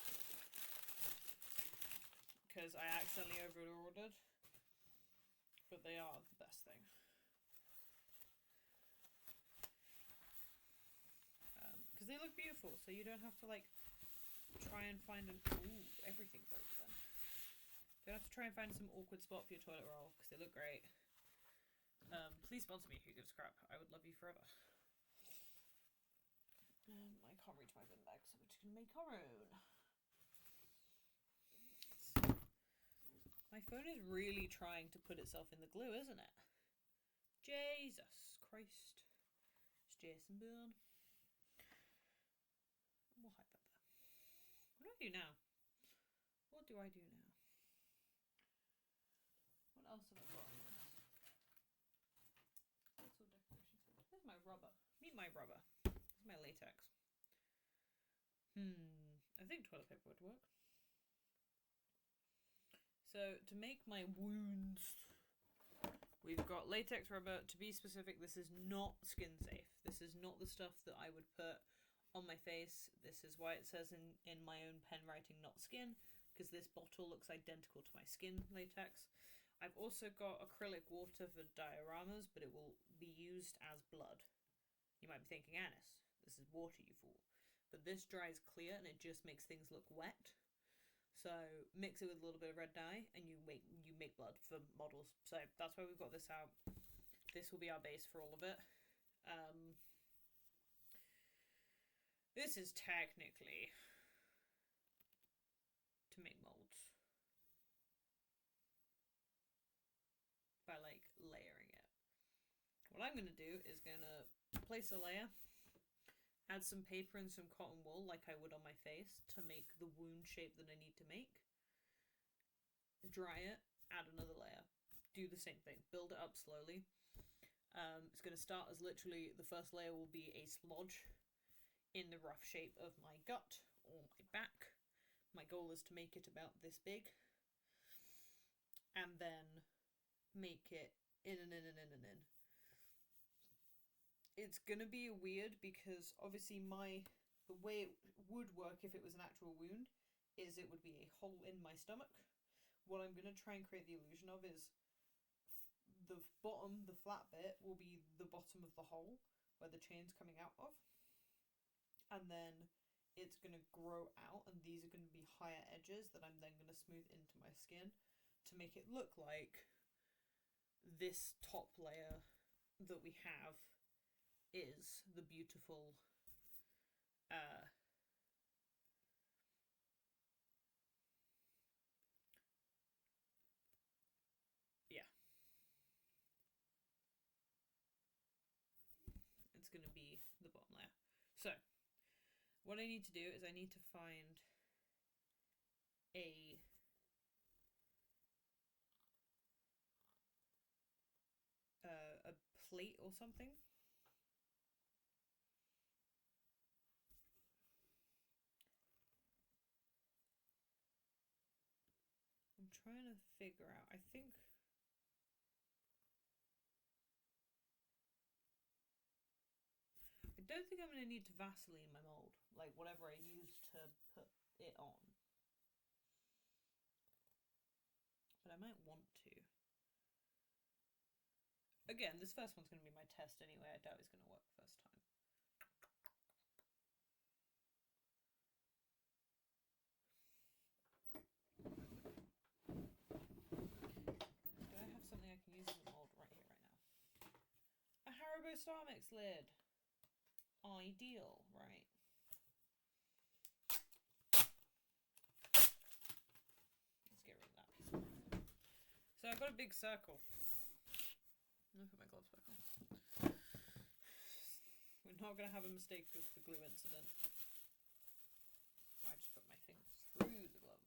Because I accidentally over-ordered. But they are the best thing. Because they look beautiful, so you don't have to like try and find an... Ooh, everything broke then. Don't have to try and find some awkward spot for your toilet roll, because they look great. Please sponsor me, Who Gives a Crap. I would love you forever. I can't reach my bin bag, so we're just going to make our own. My phone is really trying to put itself in the glue, isn't it? Jesus Christ. It's Jason Bourne. We'll hide that there. What do I do now? What do I do now? What else have I got on this? What's all decoration? Where's my rubber? Meet my rubber. This is my latex. I think toilet paper would work. So, to make my wounds, we've got latex rubber. To be specific, this is not skin safe. This is not the stuff that I would put on my face. This is why it says in my own pen writing, not skin, because this bottle looks identical to my skin latex. I've also got acrylic water for dioramas, but it will be used as blood. You might be thinking, Anis, this is water, you fool. But this dries clear and it just makes things look wet. So mix it with a little bit of red dye and you make blood for models. So that's why we've got this out. This will be our base for all of it. This is technically to make molds. By like layering it. What I'm going to do is going to place a layer, add some paper and some cotton wool like I would on my face to make the wound shape that I need to make. Dry it, add another layer. Do the same thing. Build it up slowly. It's going to start as literally the first layer will be a splodge in the rough shape of my gut or my back. My goal is to make it about this big. And then make it in and in and in and in. It's gonna be weird because obviously the way it would work if it was an actual wound is it would be a hole in my stomach. What I'm gonna try and create the illusion of is the bottom, the flat bit, will be the bottom of the hole where the chain's coming out of. And then it's gonna grow out and these are gonna be higher edges that I'm then gonna smooth into my skin to make it look like this top layer that we have is the beautiful it's gonna be the bottom layer. So what I need to do is I need to find a plate or something. I'm trying to figure out. I don't think I'm going to need to Vaseline my mold, like whatever I use to put it on. But I might want to. Again, this first one's going to be my test anyway. I doubt it's going to work first time. Do I have something I can use in the mold right here, right now? A Haribo Star Mix lid. Ideal, right? Let's get rid of that piece. So I've got a big circle. I'm gonna put my gloves back on. We're not gonna have a mistake with the glue incident. I just put my fingers through the glove.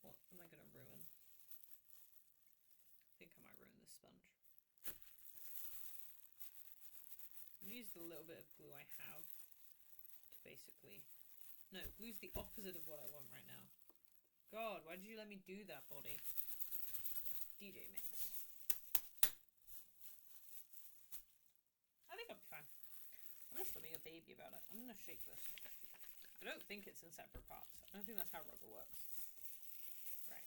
What am I gonna ruin? I think I might ruin this sponge. I'm gonna use the little bit of glue I have to basically. No, glue's the opposite of what I want right now. God, why did you let me do that, body? DJ Mix. I think I'll be fine. I'm just being a baby about it. I'm gonna shake this. I don't think it's in separate parts. I don't think that's how rubber works. Right.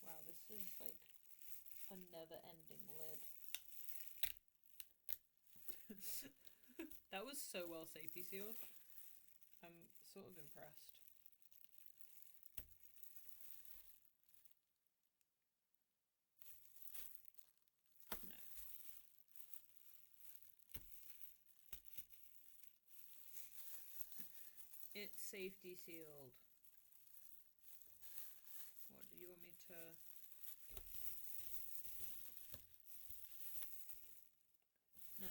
Wow, this is like a never-ending lid. That was so well safety sealed. I'm sort of impressed. No. It's safety sealed. What do you want me to... No.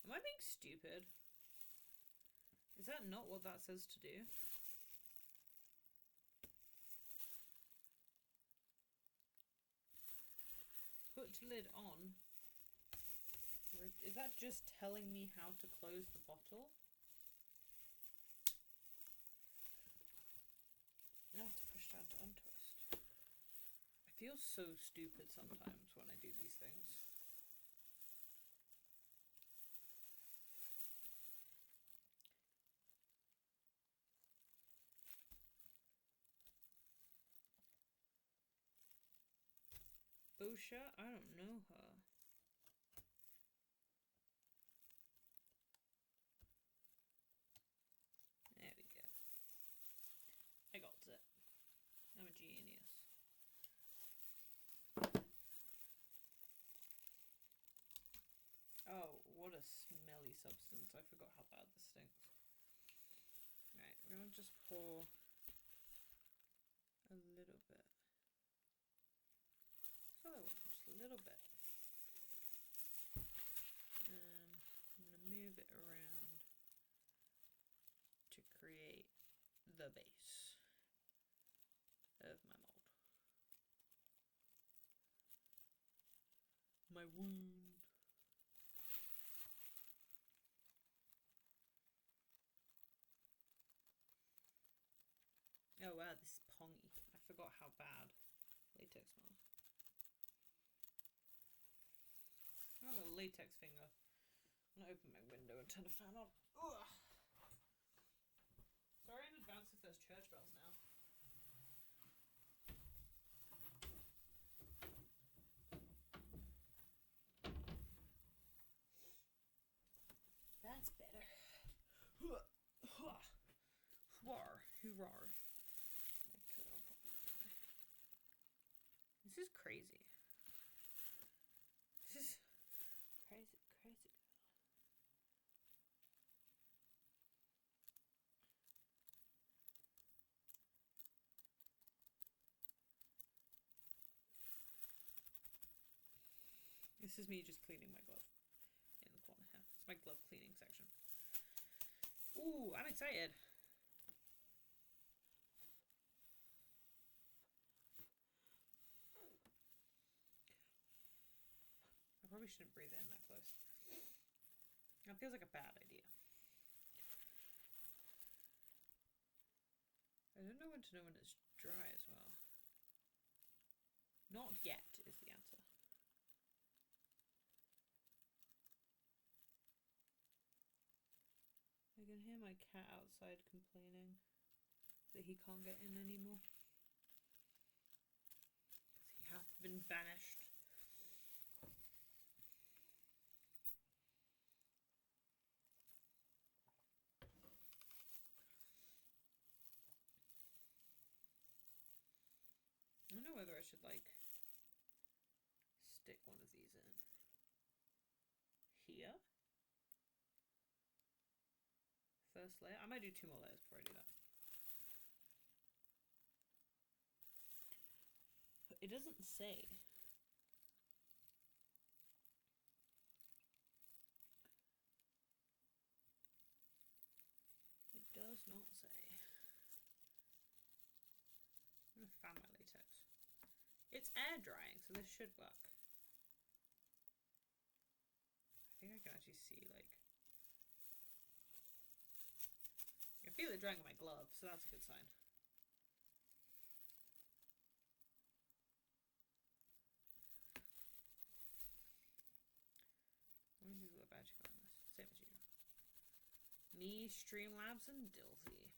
Am I being stupid? Is that not what that says to do? Put lid on. Is that just telling me how to close the bottle? I have to push down to untwist. I feel so stupid sometimes when I do these things. Bosha? I don't know her. There we go. I got it. I'm a genius. Oh, what a smelly substance. I forgot how bad this stinks. Right, we're gonna just pour a little bit. That's all I want, just a little bit. I'm gonna move it around to create the base of my mold. My wound. Oh wow, this is pongy. I forgot how bad latex smells. I have a latex finger. I'm gonna open my window and turn the fan on. Ugh. Sorry in advance if there's church bells now. That's better. Hoorah. This is crazy. This is crazy. This is me just cleaning my glove in the corner here. It's my glove cleaning section. Ooh, I'm excited. I probably shouldn't breathe it in that close. That feels like a bad idea. I don't know when to know when it's dry as well. Not yet is the answer. I can hear my cat outside complaining that he can't get in anymore. Because he hath been banished. I don't know whether I should like stick one of these in here. First layer. I might do 2 more layers before I do that. But it doesn't say. It does not say. I'm gonna fan my latex. It's air drying, so this should work. I think I can actually see like feel it drying on my glove, so that's a good sign. How many people have actually got this? Same as you. Me, Streamlabs, and Dilsey.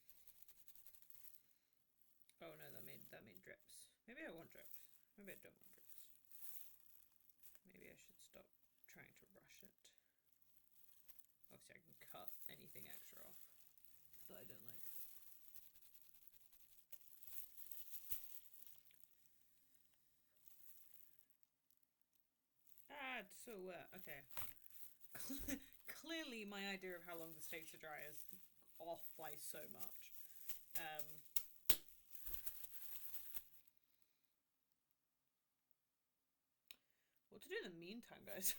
Oh no, that made drips. Maybe I want drips. Maybe I don't want drips. Maybe I should stop trying to rush it. Obviously I can cut anything extra off that I don't like. Ah, it's so wet. Okay. Clearly my idea of how long this takes to dry is off by so much. What to do in the meantime, guys?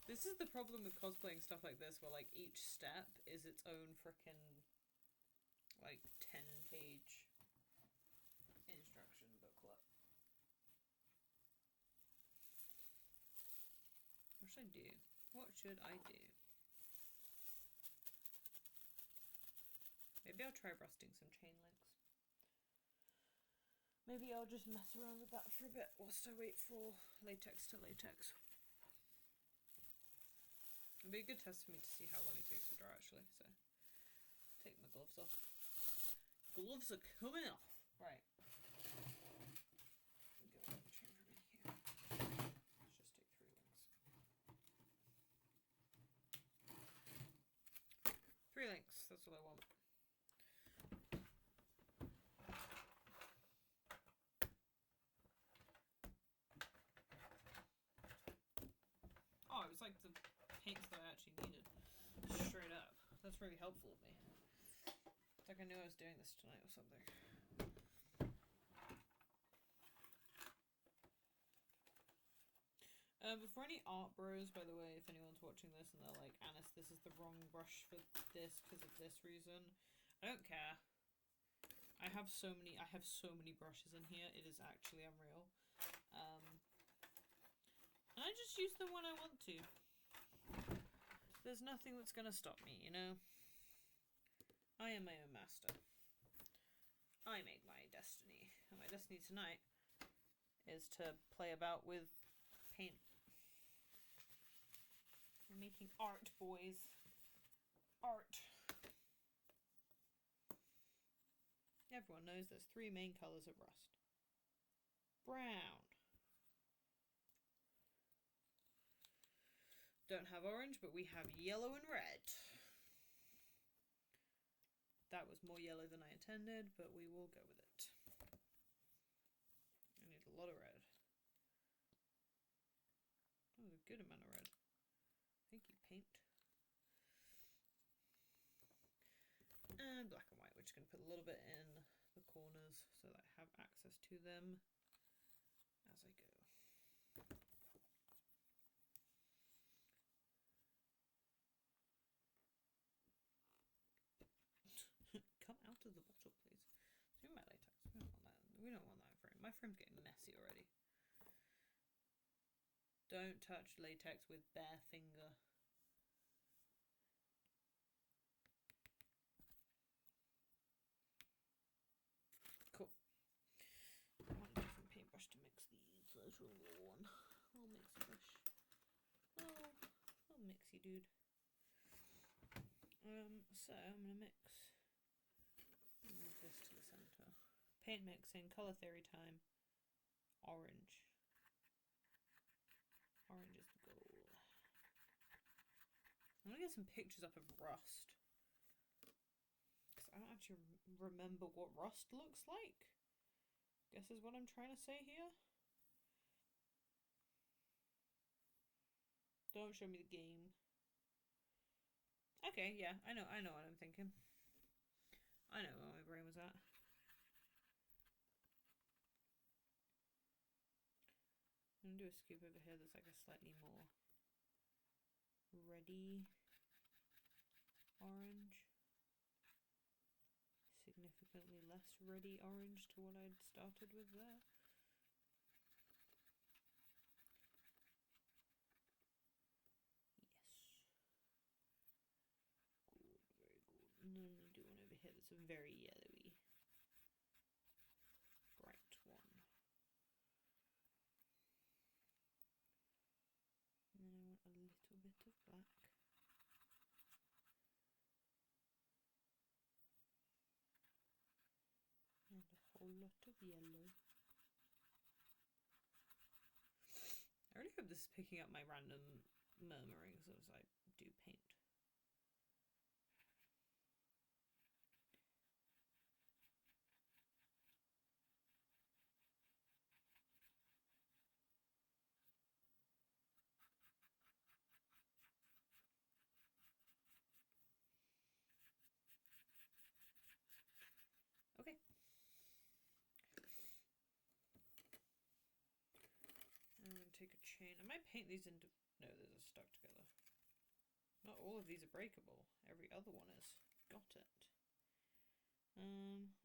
This is the problem with cosplaying stuff like this, where like each step is its own frickin' like 10-page instruction booklet. What should I do? What should I do? Maybe I'll try rusting some chain links. Maybe I'll just mess around with that for a bit whilst I wait for latex to latex. It'll be a good test for me to see how long it takes to dry, actually. So, take my gloves off. Gloves are coming off! Right. Go ahead and chain from in here. Let's just take 3 links. 3 links, that's what I want. Oh, it was like the paints that I actually needed. Straight up. That's really helpful of me. It's like I knew I was doing this tonight or something. Before any art bros, by the way, if anyone's watching this and they're like, Anis, this is the wrong brush for this because of this reason, I don't care. I have so many brushes in here, it is actually unreal. And I just use them when I want to. There's nothing that's gonna stop me, you know? I am my own master. I make my destiny. And my destiny tonight is to play about with paint. We're making art, boys. Art. Everyone knows there's 3 main colours of rust. Brown. Don't have orange, but we have yellow and red. That was more yellow than I intended, but we will go with it. I need a lot of red. That was a good amount of red. Thank you, paint. And black and white, we're just going to put a little bit in the corners so that I have access to them as I go. Come out of the bottle, please. Do my latex. We don't want that. We don't want that frame. My frame's getting messy already. Don't touch latex with bare finger. Cool. I want a different paintbrush to mix these. That's a little one. Little mixy brush. Little mixy dude. So I'm gonna mix. Move this to the center. Paint mixing, color theory time. Orange. Orange is the goal. I'm gonna get some pictures up of rust. Because I don't actually remember what rust looks like. Guess is what I'm trying to say here. Don't show me the game. Okay, yeah, I know what I'm thinking. I know where my brain was at. I'm gonna do a scoop over here that's like a slightly more reddy orange. Significantly less reddy orange to what I'd started with there. Yes. Good, very good. And then I'm gonna do one over here that's a very yellowy, bright one. And then I want a little bit of black. And a whole lot of yellow. I really hope this is picking up my random murmurings as I do paint. Okay. I'm going to take a chain. I might paint these into... No, these are stuck together. Not all of these are breakable. Every other one is. Got it.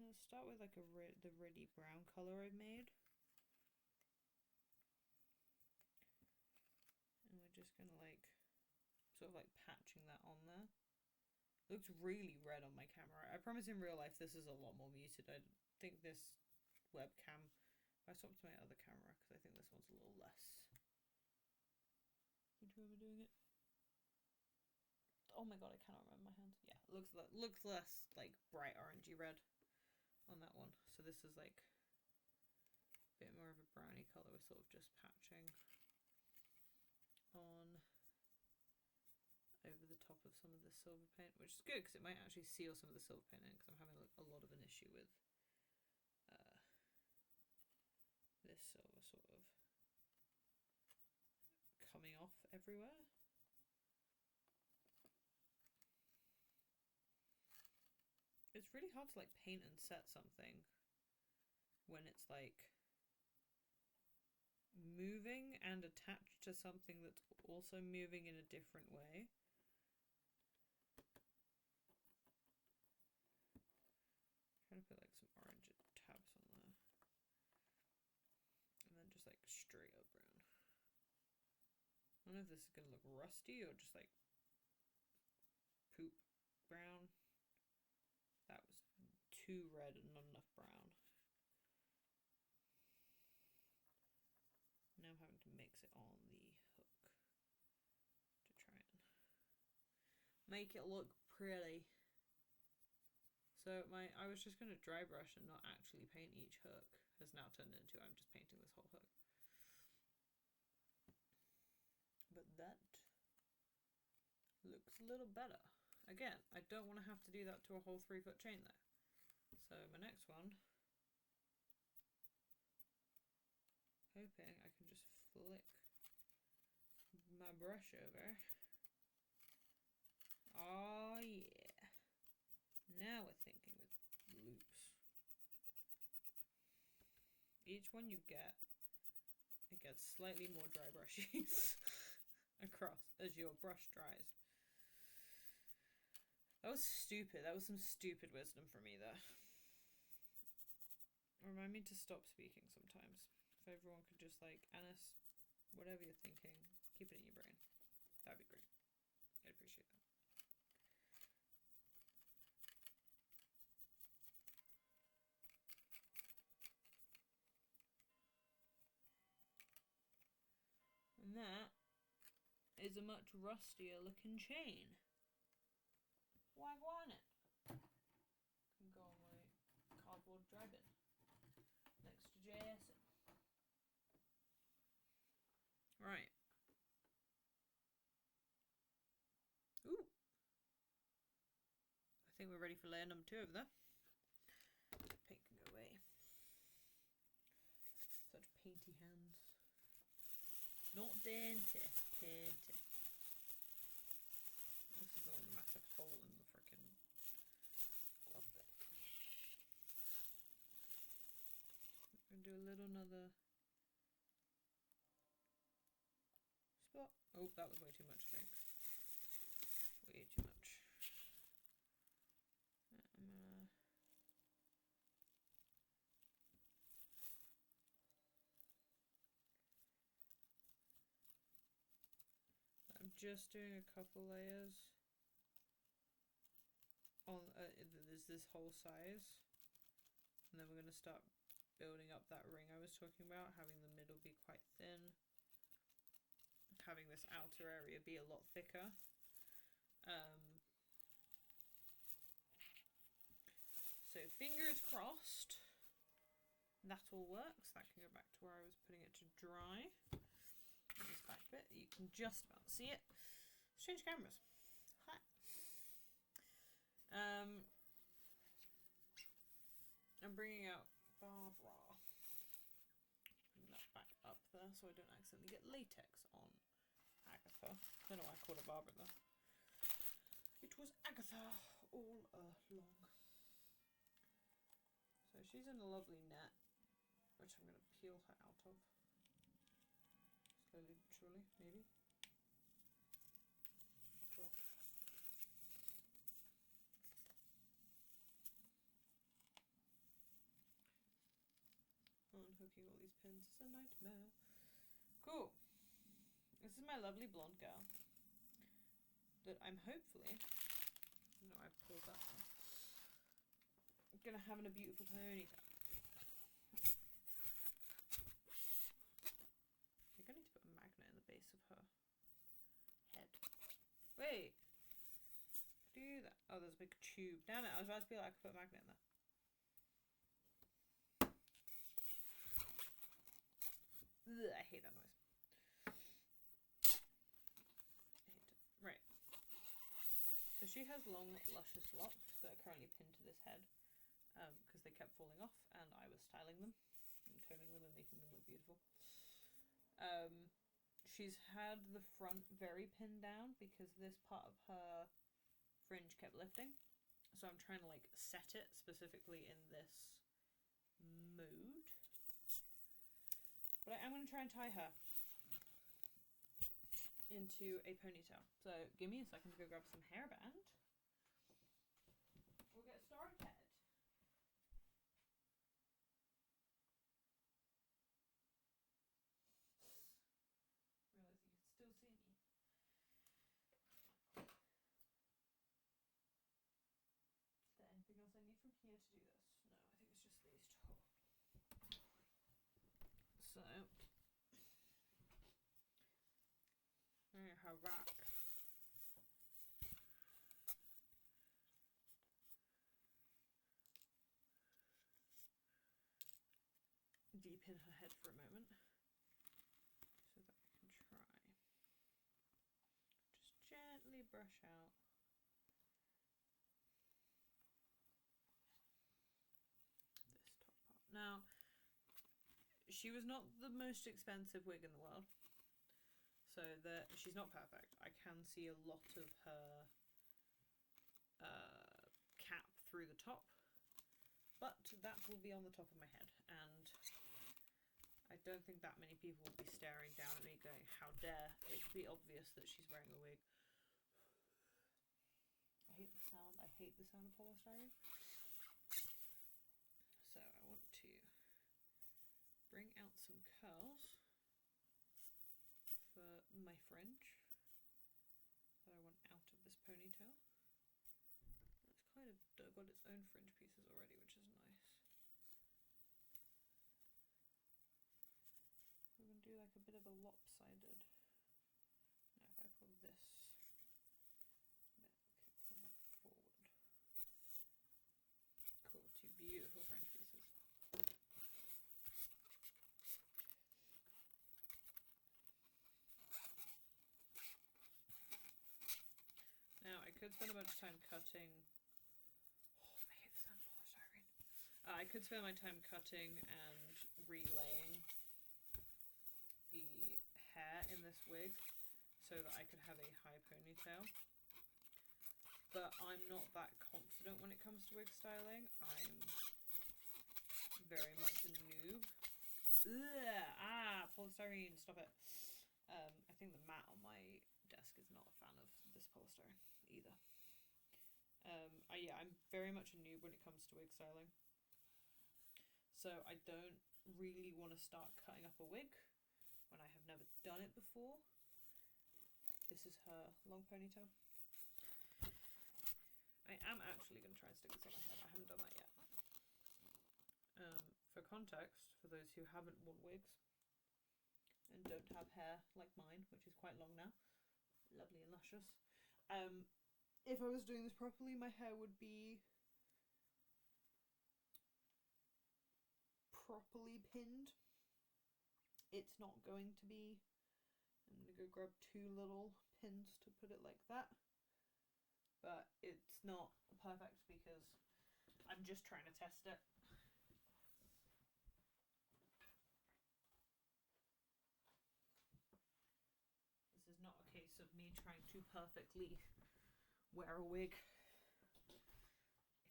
Let's start with like the reddy brown colour I've made. And we're just going to like... sort of like patching that on there. It looks really red on my camera. I promise in real life this is a lot more muted. I think this webcam... I swapped to my other camera because I think this one's a little less. Would you ever doing it? Oh my god, I cannot remember my hands. Yeah, it looks less like bright orangey red on that one. So this is like a bit more of a browny colour. We're sort of just patching on over the top of some of the silver paint, which is good because it might actually seal some of the silver paint in because I'm having a lot of an issue with this silver sort of coming off everywhere. It's really hard to like paint and set something when it's like moving and attached to something that's also moving in a different way. I'm trying to put like some orange tabs on there. And then just like straight up brown. I don't know if this is going to look rusty or just like poop brown. That was too red and not enough brown. Now I'm having to mix it on the hook to try and make it look pretty. So I was just going to dry brush and not actually paint each hook. Has now turned into I'm just painting this whole hook. But that looks a little better. Again, I don't want to have to do that to a whole 3-foot chain though. So my next one, hoping I can just flick my brush over. Oh yeah. Now we're thinking with loops. Each one you get, it gets slightly more dry brushy across as your brush dries. That was stupid. That was some stupid wisdom from me there. Remind me to stop speaking sometimes. If everyone could just like, Anis, whatever you're thinking, keep it in your brain. That'd be great. I'd appreciate that. And that is a much rustier looking chain. Why want it? Can go on my cardboard dry bin next to Jason. Right. Ooh. I think we're ready for layer number 2 over there. Paint can go away. Such painty hands. Not dainty, painty. This is all a massive hole in the frickin' glove bit. I'm gonna do another spot. Oh, that was way too much, I think. Way too much. I'm gonna... I'm just doing a couple layers. on there's this whole size, and then we're going to start building up that ring I was talking about, having the middle be quite thin, having this outer area be a lot thicker. So fingers crossed that all works. That can go back to where I was putting it to dry. This back bit, you can just about see it. Let's change cameras. Hi. I'm bringing out Barbara. Bring that back up there so I don't accidentally get latex on Agatha. I don't know why I called her Barbara though. It was Agatha all along. So she's in a lovely net, which I'm going to peel her out of. Slowly but surely, maybe. Sure. Unhooking all these pins is a nightmare. Cool. This is my lovely blonde girl that I'm hopefully, no, I've pulled that one, gonna have in a beautiful ponytail. I think I need to put a magnet in the base of her head. Wait. Do that. Oh, there's a big tube. Damn it, I was about to be like, I could put a magnet in there. Ugh, I hate that noise. I hate it. Right. So she has long, luscious locks that are currently pinned to this head because they kept falling off and I was styling them and combing them and making them look beautiful. She's had the front very pinned down because this part of her fringe kept lifting. So I'm trying to like set it specifically in this mode. But I am going to try and tie her into a ponytail. So give me a second to go grab some hairband. We'll get started. Realize you can still see me. Is there anything else I need from here to do this? No, I think it's just these two. So, her rack. Deep in her head for a moment, so that I can try. Just gently brush out. This top part. Now, she was not the most expensive wig in the world, so that she's not perfect. I can see a lot of her cap through the top, but that will be on the top of my head, and I don't think that many people will be staring down at me going, how dare it be obvious that she's wearing a wig. I hate the sound. I hate the sound of polystyrene. So I want to bring out some curls for my fringe that I want out of this ponytail. It's kind of got its own fringe pieces already, which is nice. We're going to do like a bit of a lopsided. Now if I pull this back, pull that forward. Cool, two beautiful fringe pieces. Now I could spend a bunch of time cutting. Oh, I hate the sound of polystyrene. I could spend my time cutting and relaying the hair in this wig so that I could have a high ponytail. But I'm not that confident when it comes to wig styling. I'm very much a noob. Ugh, polystyrene, stop it. I think the mat on my desk is not a fan of this polystyrene either. Yeah, I'm very much a noob when it comes to wig styling. So I don't really want to start cutting up a wig when I have never done it before. This is her long ponytail. I am actually going to try and stick this on my head. I haven't done that yet. For context, for those who haven't worn wigs and don't have hair like mine, which is quite long now, lovely and luscious, if I was doing this properly, my hair would be properly pinned. It's not going to be. I'm going to go grab 2 little pins to put it like that. But it's not perfect because I'm just trying to test it. This is not a case of me trying to perfectly wear a wig. If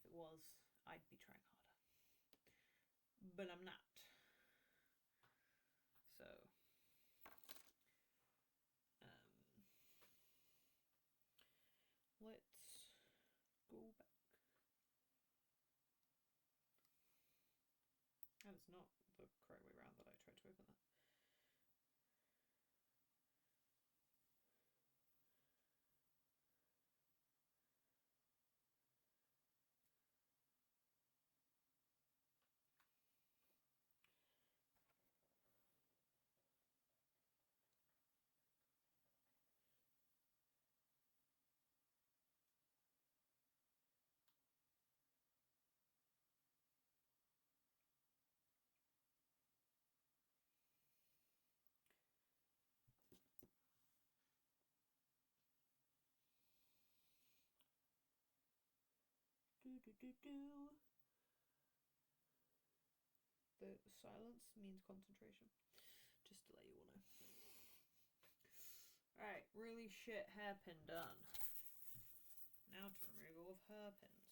it was, I'd be trying harder. But I'm not. So, let's go back. And it's not the correct way around that I tried to open that. The silence means concentration. Just to let you all know. Alright, really shit hairpin done. Now to remove all of her pins.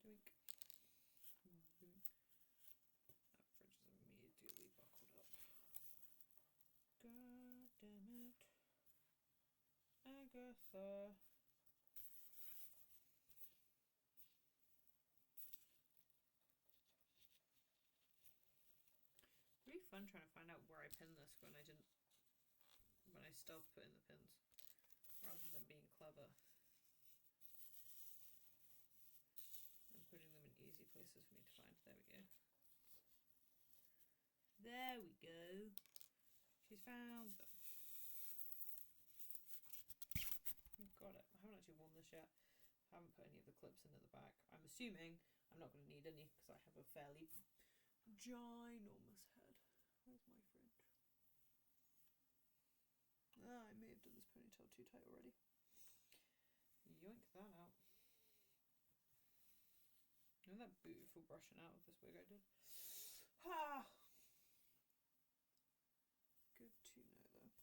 Doink. That fridge is immediately buckled up. God damn it. Agatha. It'd be fun trying to find out where I pinned this when I stealth put in the pins, rather than being clever and putting them in easy places for me to find. There we go. There we go. She's found them. Got it. I haven't actually worn this yet. I haven't put any of the clips in at the back. I'm assuming I'm not going to need any because I have a fairly ginormous head. Where's my fringe? I may have done this ponytail too tight already. Yoink that out. And that beautiful brushing out of this wig I did. Ha! Good to know though.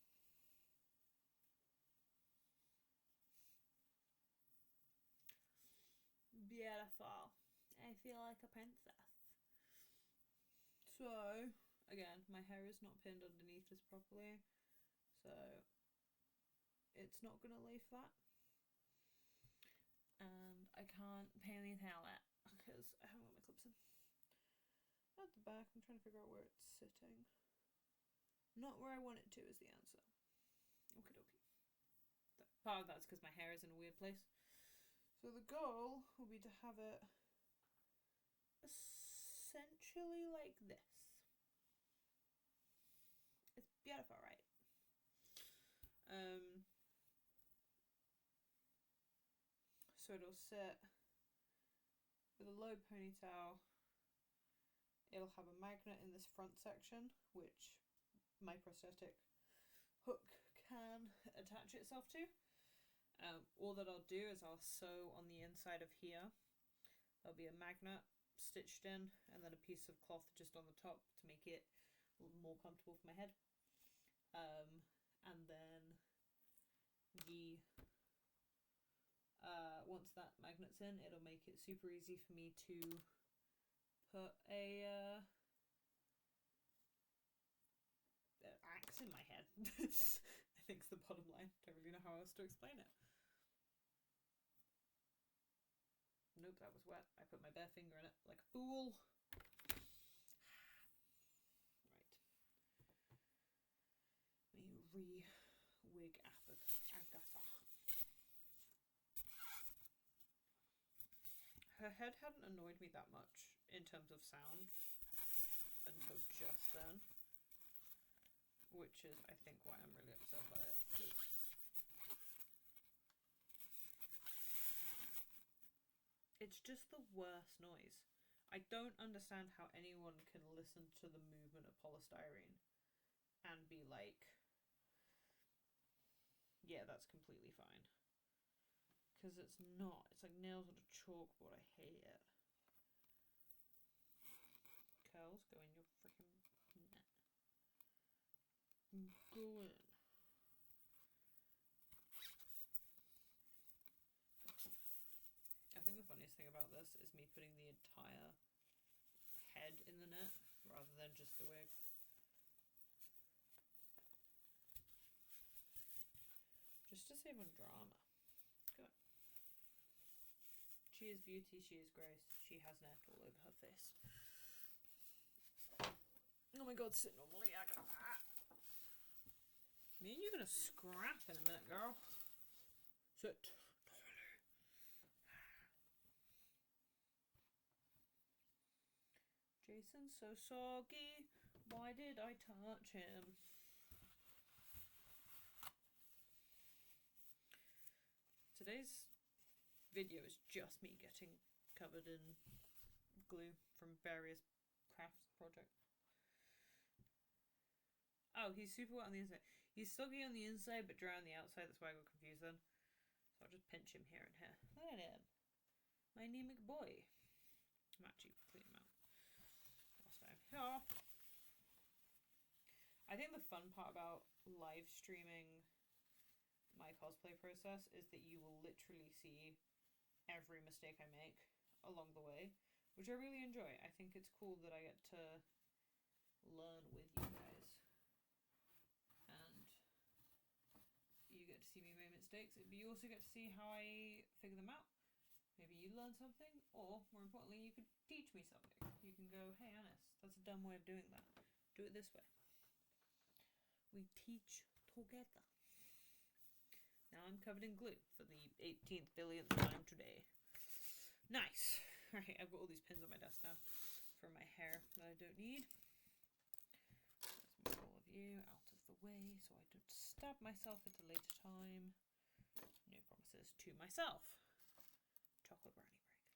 Beautiful. I feel like a princess. So, again, my hair is not pinned underneath this properly, so it's not going to lay flat. And I can't ponytail it because I haven't got my clips in. At the back, I'm trying to figure out where it's sitting. Not where I want it to is the answer. Okie dokie. Part of that's because my hair is in a weird place. So the goal will be to have it essentially like this. It's beautiful, right? So it'll sit with a low ponytail. It'll have a magnet in this front section, which my prosthetic hook can attach itself to. All that I'll do is I'll sew on the inside of here. There'll be a magnet stitched in and then a piece of cloth just on the top to make it a little more comfortable for my head. And then once that magnet's in, it'll make it super easy for me to put a axe in my head. I think's the bottom line. Don't really know how else to explain it. Nope, that was wet. I put my bare finger in it like a fool. Right. Let me re-wig Agatha. her head hadn't annoyed me that much in terms of sound until just then. Which is, I think, why I'm really upset by it. 'Cause it's just the worst noise. I don't understand how anyone can listen to the movement of polystyrene and be like, yeah, that's completely fine. Because it's not. It's like nails on a chalkboard. I hate it. Curls, go in your freaking net. Go in. I think the funniest thing about this is me putting the entire head in the net rather than just the wig. Just to save on drama. Go on. She is beauty, she is grace, she has net all over her face. Oh my god, sit normally, I got that. Me and you gonna scrap in a minute, girl. Sit. Jason's so soggy. Why did I touch him? Today's video is just me getting covered in glue from various crafts projects. Oh, he's super wet on the inside. He's soggy on the inside but dry on the outside. That's why I got confused then. So I'll just pinch him here and here. Look at him. My anemic boy. I'm actually cleaning him out. Last time. Yeah. I think the fun part about live streaming my cosplay process is that you will literally see every mistake I make along the way, which I really enjoy. I think it's cool that I get to learn with you guys. And you get to see me make mistakes, but you also get to see how I figure them out. Maybe you learn something, or more importantly, you could teach me something. You can go, hey, Anis, that's a dumb way of doing that. Do it this way. We teach together. Now I'm covered in glue for the 18th billionth time today. Nice. Alright, I've got all these pins on my desk now for my hair that I don't need. Let's move all of you out of the way so I don't stab myself at a later time. No promises to myself. Chocolate brownie break.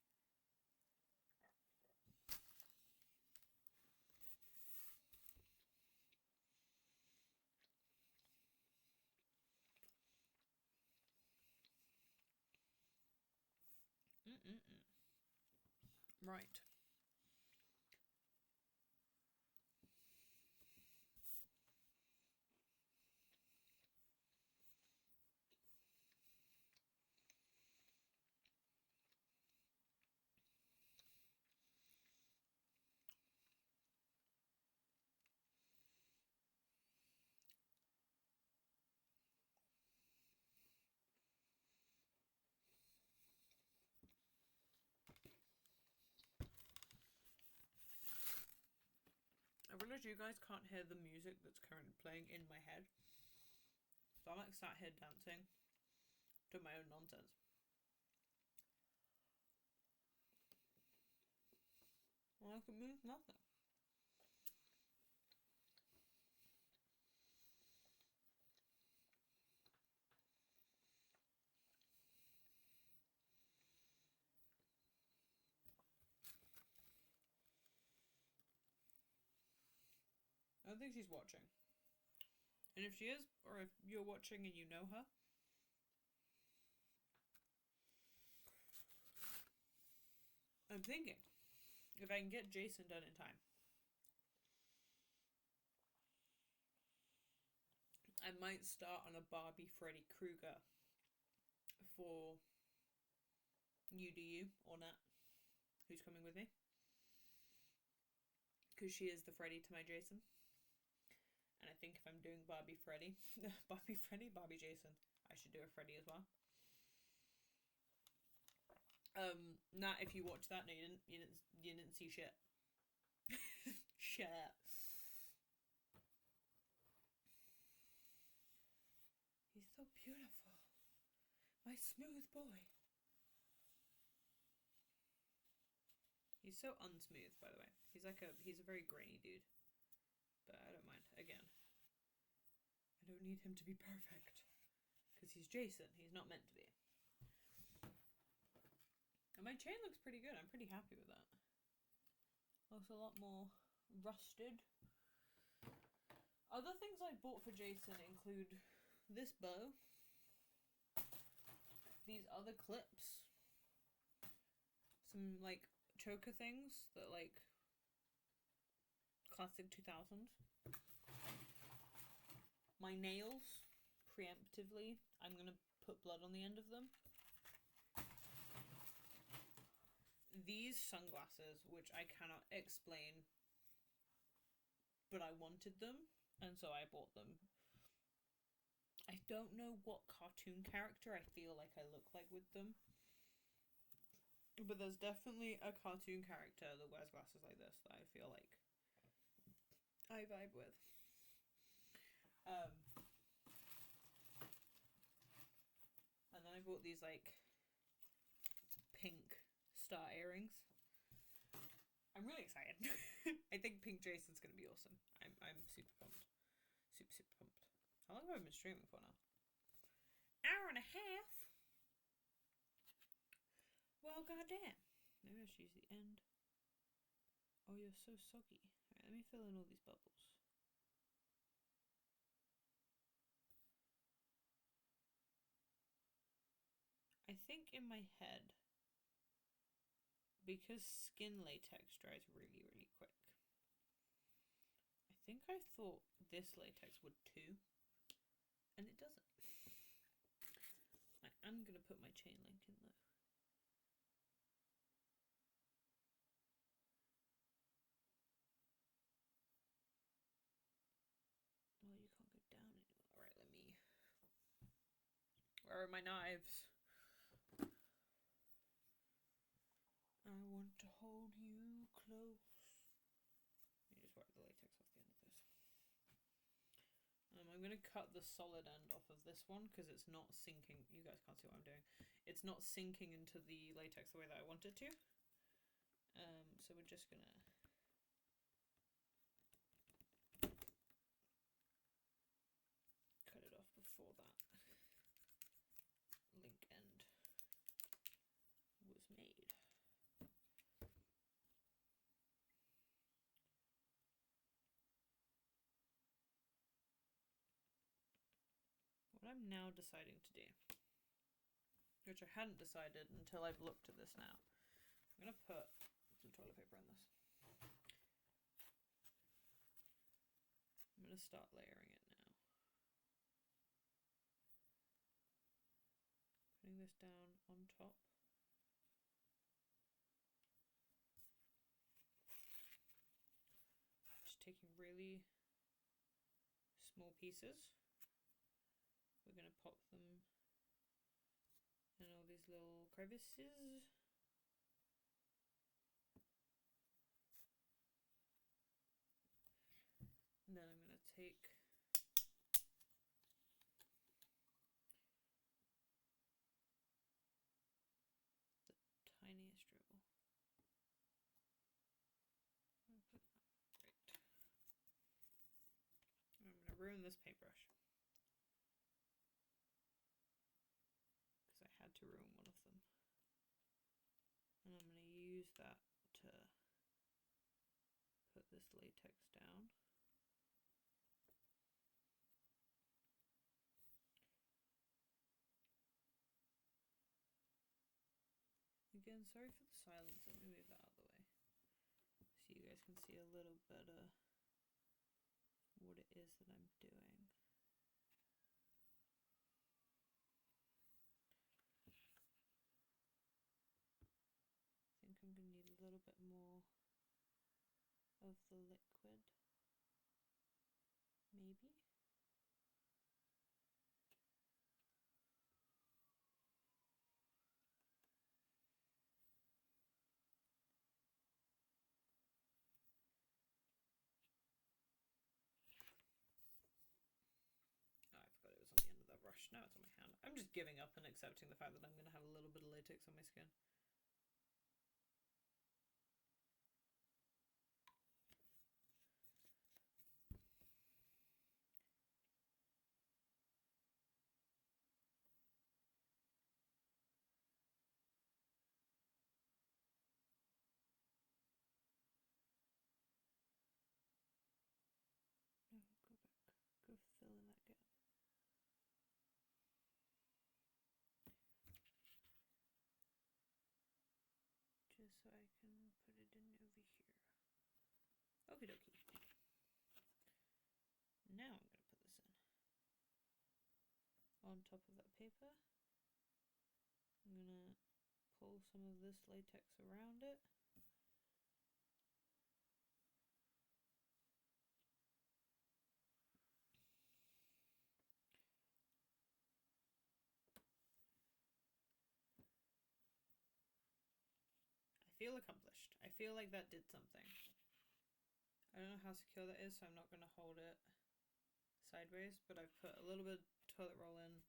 Right. I realise you guys can't hear the music that's currently playing in my head. So I'm like sat here dancing to my own nonsense. Like it means nothing. I don't think she's watching. And if she is, or if you're watching and you know her, I'm thinking, if I can get Jason done in time, I might start on a Barbie Freddy Krueger for you or Nat, who's coming with me. Because she is the Freddy to my Jason. And I think if I'm doing Barbie Freddy, Barbie Jason, I should do a Freddy as well. Nat, if you watch that, no, you didn't see shit. Shit. He's so beautiful. My smooth boy. He's so unsmooth, by the way. He's a very grainy dude. But I don't mind. Again, I don't need him to be perfect. Because he's Jason. He's not meant to be. And my chain looks pretty good. I'm pretty happy with that. Looks a lot more rusted. Other things I bought for Jason include this bow, these other clips, some like choker things that like classic 2000s. My nails, preemptively, I'm gonna put blood on the end of them. These sunglasses, which I cannot explain, but I wanted them, and so I bought them. I don't know what cartoon character I feel like I look like with them, but there's definitely a cartoon character that wears glasses like this that I feel like I vibe with. And then I bought these like pink star earrings. I'm really excited. I think Pink Jason's gonna be awesome. I'm super pumped. Super pumped. How long have I been streaming for now? Hour and a half? Well, goddamn. Maybe I should use the end. Oh, you're so soggy. Alright, let me fill in all these bubbles. I think in my head, because skin latex dries really, really quick, I think I thought this latex would too, and it doesn't. I am going to put my chain link in though. Well, you can't go down anymore. Alright, let me... Where are my knives? I want to hold you close. Let me just wipe the latex off the end of this. I'm going to cut the solid end off of this one because it's not sinking. You guys can't see what I'm doing. It's not sinking into the latex the way that I want it to. So we're just going to... cut it off before that link end was made. What I'm now deciding to do, which I hadn't decided until I've looked at this now, I'm going to put some toilet paper in this. I'm going to start layering it now. Putting this down on top. Just taking really small pieces. We're going to pop them in all these little crevices. And then I'm going to take the tiniest dribble. Great. I'm going to ruin this paintbrush. I had to ruin one of them, and I'm going to use that to put this latex down. Again, sorry for the silence, let me move that out of the way so you guys can see a little better what it is that I'm doing. I think I'm going to need a little bit more of the liquid, maybe. Oh, I forgot it was on the end of that brush. Now it's on my hand. I'm just giving up and accepting the fact that I'm going to have a little bit of latex on my skin. Okie dokie. Now I'm going to put this in. On top of that paper, I'm going to pull some of this latex around it. I feel accomplished. I feel like that did something. I don't know how secure that is, so I'm not going to hold it sideways, but I've put a little bit of toilet roll in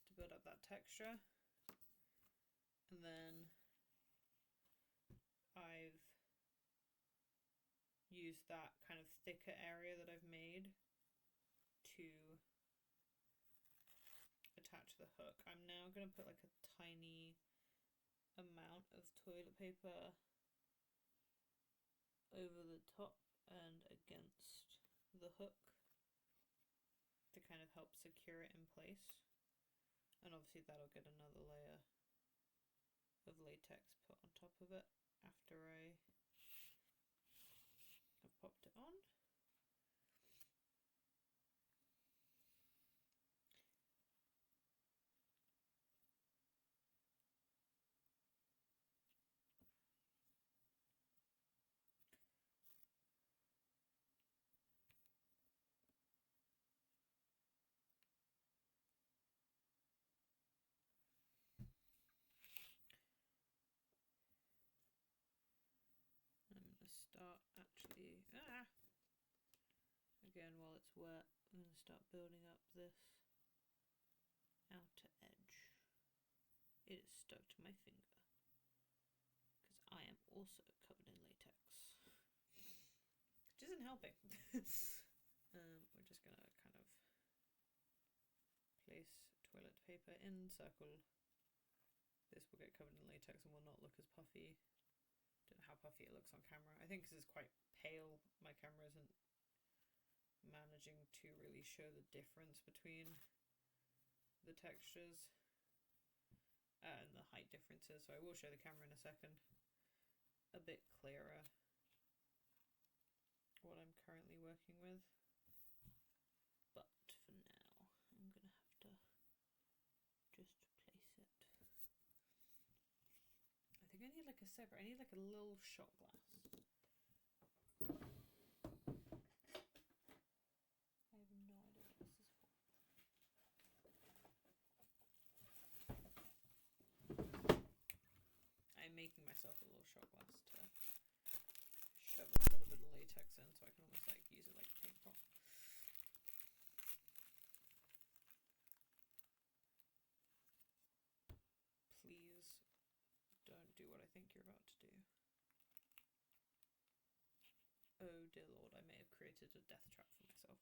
to build up that texture. And then I've used that kind of thicker area that I've made to attach the hook. I'm now going to put like a tiny amount of toilet paper over the top and against the hook to kind of help secure it in place. And obviously that'll get another layer of latex put on top of it after I have popped it on. I'm going to start actually, again while it's wet, I'm going to start building up this outer edge. It is stuck to my finger because I am also covered in latex, which isn't helping. We're just going to kind of place toilet paper in circle. This will get covered in latex and will not look as puffy. Don't know how puffy it looks on camera. I think because it's quite pale, my camera isn't managing to really show the difference between the textures and the height differences. So I will show the camera in a second a bit clearer what I'm currently working with. But for now, I'm gonna have to just place it. I think I need like a separate, I need like a little shot glass. I have no idea what this is for. I'm making myself a little shot glass to shove a little bit of latex in so I can almost like use it like a paint pot. Please don't do what I think you're about to do. Oh dear lord, I may have created a death trap for myself.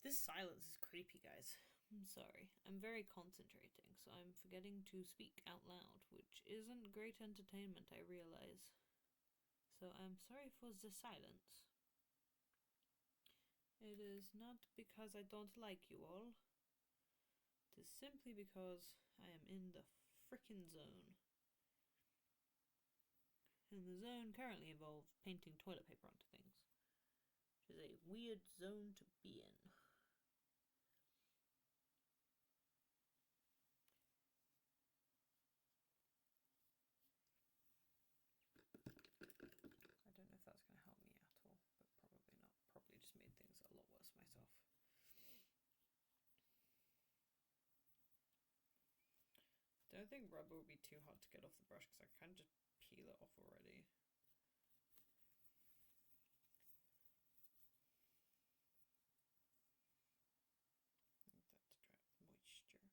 This silence is creepy, guys. I'm sorry. I'm very concentrating, so I'm forgetting to speak out loud, which isn't great entertainment, I realize. So I'm sorry for the silence. It is not because I don't like you all. It is simply because I am in the frickin' zone. And the zone currently involves painting toilet paper onto things, which is a weird zone to be in. I don't know if that's going to don't think rubber would be too hard to get off the brush because I can just peel it off already. Need that to dry up the moisture. And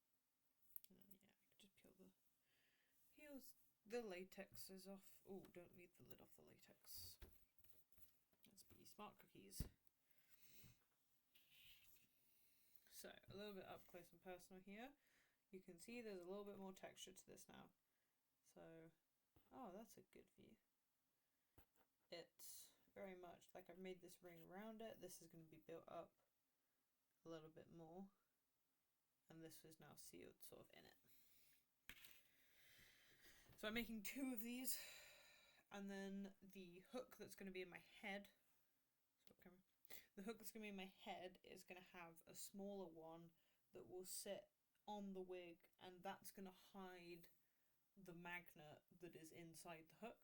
then yeah, I can just peel the latexes off. Oh, don't leave the lid off the latex. Let's be smart cookies. So, a little bit up close and personal here. You can see there's a little bit more texture to this now. So, oh, that's a good view. It's very much like I've made this ring around it. This is going to be built up a little bit more. And this is now sealed sort of in it. So I'm making 2 of these. And then the hook that's going to be in my head. The hook that's going to be in my head is going to have a smaller one that will sit on the wig, and that's going to hide the magnet that is inside the hook.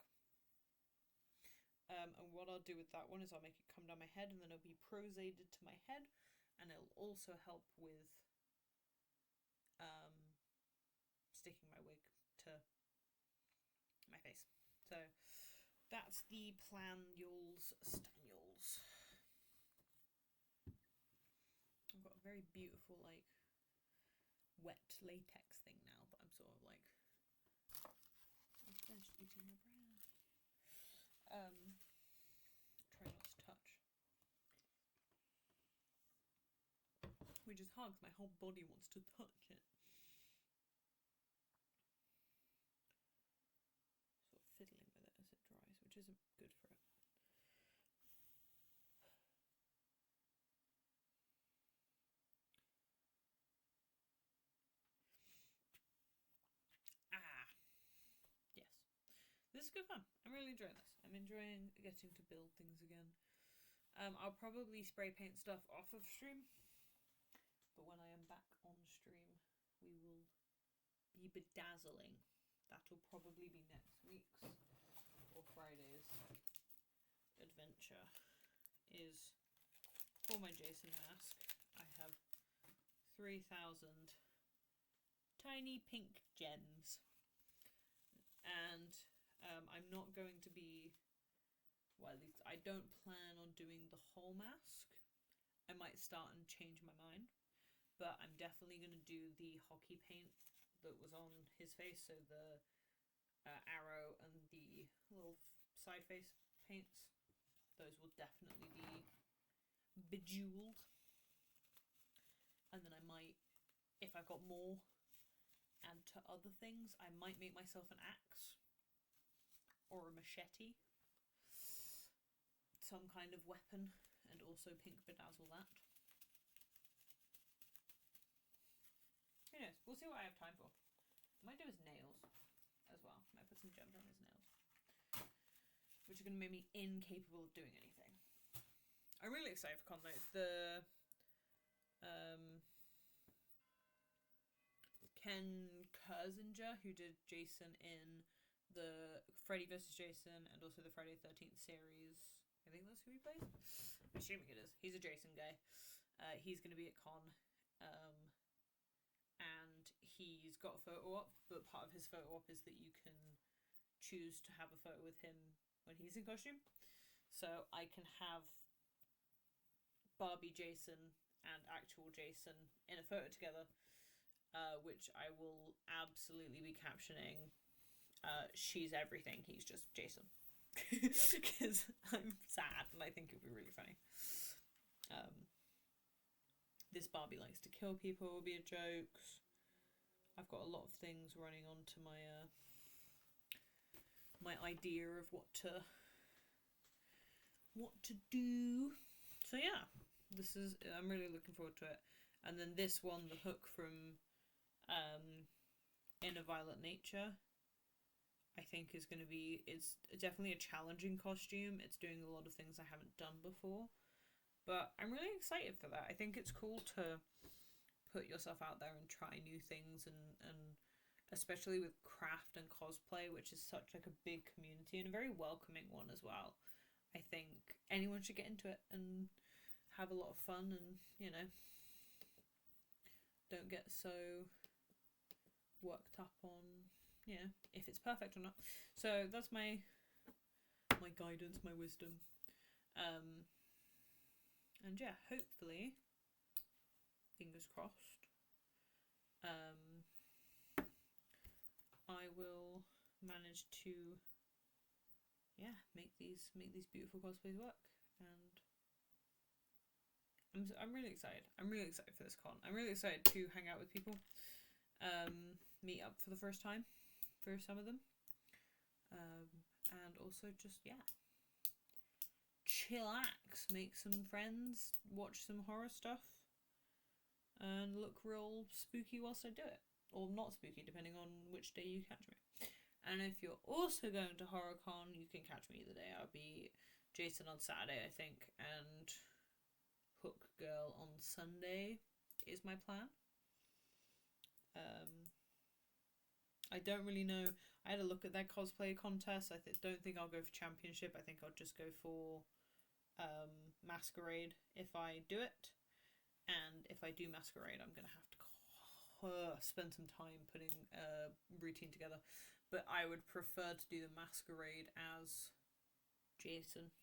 And what I'll do with that one is I'll make it come down my head, and then it'll be prosaded to my head, and it'll also help with sticking my wig to my face. So that's the planules stanules. I've got a very beautiful, like, wet latex thing now, but I'm sort of like, I'm finished eating my bread. Try not to touch. Which is hard because my whole body wants to touch it. Sort of fiddling with it as it dries, which isn't good for it. This is good fun. I'm really enjoying this. I'm enjoying getting to build things again. I'll probably spray paint stuff off of stream, but when I am back on stream, we will be bedazzling. That'll probably be next week's or Friday's adventure. Is for my Jason mask. I have 3,000 tiny pink gems, and I'm not going to be, well, at least I don't plan on doing the whole mask. I might start and change my mind, but I'm definitely going to do the hockey paint that was on his face, so the arrow and the little side face paints. Those will definitely be bejeweled. And then I might, if I've got more, add to other things. I might make myself an axe or a machete, some kind of weapon, and also pink bedazzle that. Who knows? We'll see what I have time for. I might do his nails as well. I might put some gems on his nails, which are going to make me incapable of doing anything. I'm really excited for Conlo. The Ken Kersinger, who did Jason in the Freddy vs. Jason and also the Friday the 13th series. I think that's who he plays. I'm assuming it is. He's a Jason guy. He's going to be at Con. And he's got a photo op, but part of his photo op is that you can choose to have a photo with him when he's in costume. So I can have Barbie Jason and actual Jason in a photo together, which I will absolutely be captioning. She's everything, he's just Jason. Because I'm sad and I think it would be really funny. This Barbie likes to kill people will be a joke. I've got a lot of things running onto my my idea of what to do. So yeah, this is, I'm really looking forward to it. And then this one, the hook from In a Violent Nature, I think is going to be, it's definitely a challenging costume. It's doing a lot of things I haven't done before, but I'm really excited for that. I think it's cool to put yourself out there and try new things, and especially with craft and cosplay, which is such like a big community and a very welcoming one as well. I think anyone should get into it and have a lot of fun, and you know, don't get so worked up on, if it's perfect or not. So that's my guidance, my wisdom. And yeah, hopefully, fingers crossed, I will manage to make these beautiful cosplays work. And I'm really excited. I'm really excited for this con. I'm really excited to hang out with people, meet up for the first time for some of them, and also just chillax, make some friends, watch some horror stuff, and look real spooky whilst I do it. Or not spooky, depending on which day you catch me. And if you're also going to HorrorCon, you can catch me either day. I'll be Jason on Saturday, I think, and Hook Girl on Sunday is my plan. I don't really know. I had a look at that cosplay contest. I don't think I'll go for championship. I think I'll just go for masquerade if I do it. And if I do masquerade, I'm going to have to spend some time putting a routine together. But I would prefer to do the masquerade as Jason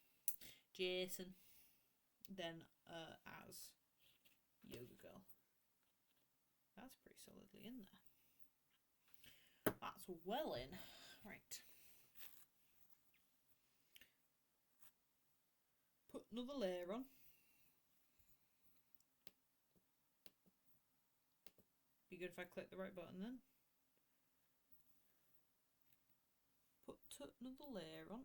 than as Yoga Girl. That's pretty solidly in there. That's well in. Right. Put another layer on. Be good if I click the right button then. Put another layer on.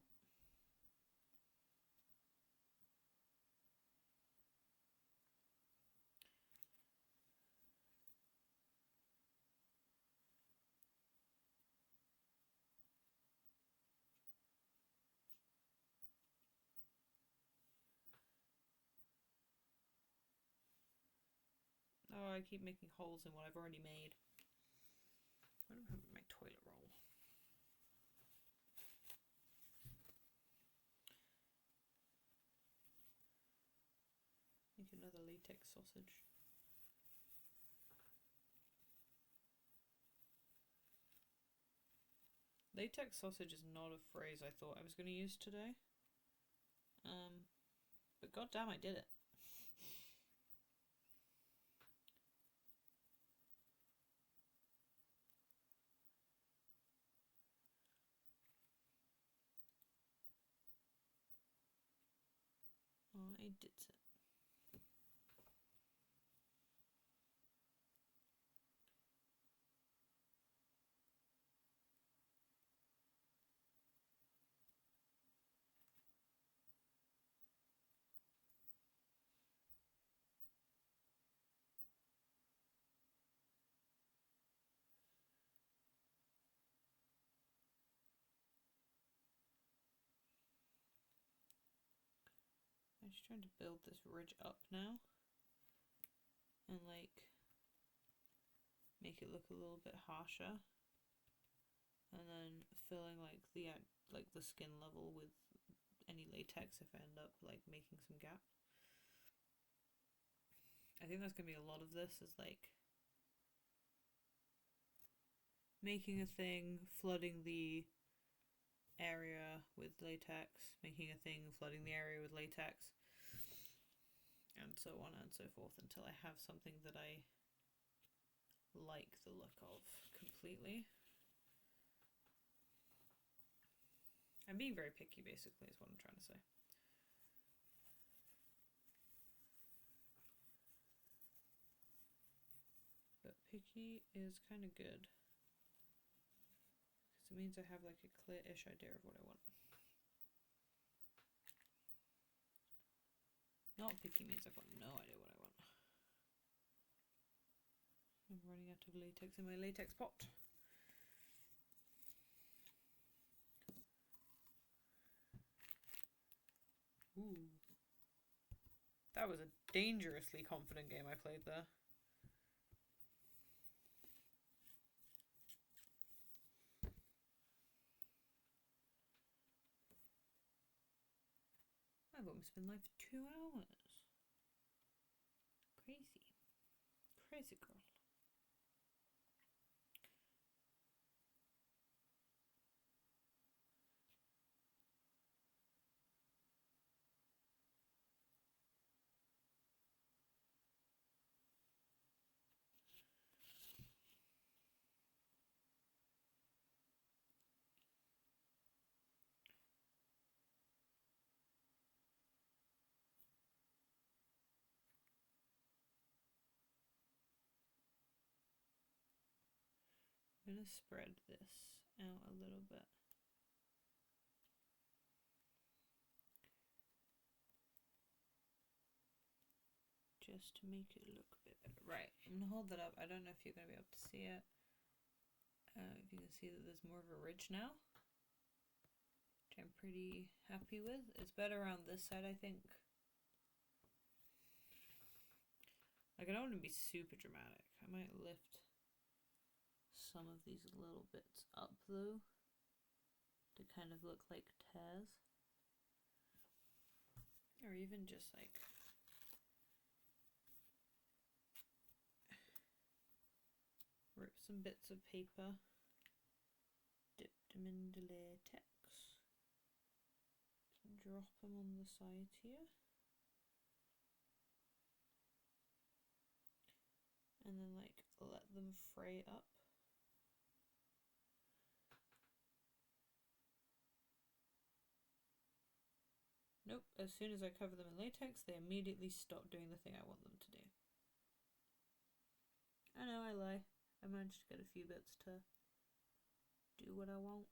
Oh, I keep making holes in what I've already made. What do I have in my toilet roll? Make another latex sausage. Latex sausage is not a phrase I thought I was going to use today. But goddamn, I did it. I did it. I'm just trying to build this ridge up now and like make it look a little bit harsher, and then filling like the skin level with any latex if I end up like making some gap. I think that's gonna be a lot of this, is like making a thing, flooding the area with latex, making a thing, flooding the area with latex, and so on and so forth until I have something that I like the look of completely. I'm being very picky, basically, is what I'm trying to say. But picky is kind of good, because it means I have like a clear-ish idea of what I want. Not picky means I've got no idea what I want. I'm running out of latex in my latex pot. Ooh. That was a dangerously confident game I played there. I've almost been live for 2 hours. Crazy. Crazy girl. gonna spread this out a little bit. Just to make it look a bit better. Right, I'm gonna hold that up. I don't know if you're gonna be able to see it. If you can see that there's more of a ridge now, which I'm pretty happy with. It's better around this side, I think. Like, I don't want to be super dramatic. I might lift some of these little bits up though to kind of look like tears, or even just like rip some bits of paper, dip them in the latex, drop them on the sides here, and then like let them fray up. Nope, as soon as I cover them in latex, they immediately stop doing the thing I want them to do. I know, I lie. I managed to get a few bits to do what I want.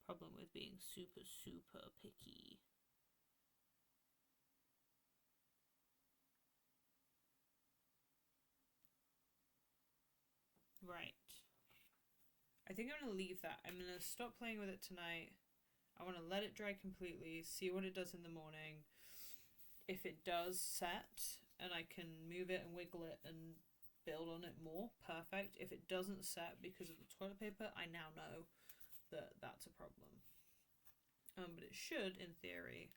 Problem with being super, super picky. Right. I think I'm going to leave that. I'm going to stop playing with it tonight. I want to let it dry completely, see what it does in the morning. If it does set and I can move it and wiggle it and build on it more, perfect. If it doesn't set because of the toilet paper, I now know that that's a problem. But it should, in theory,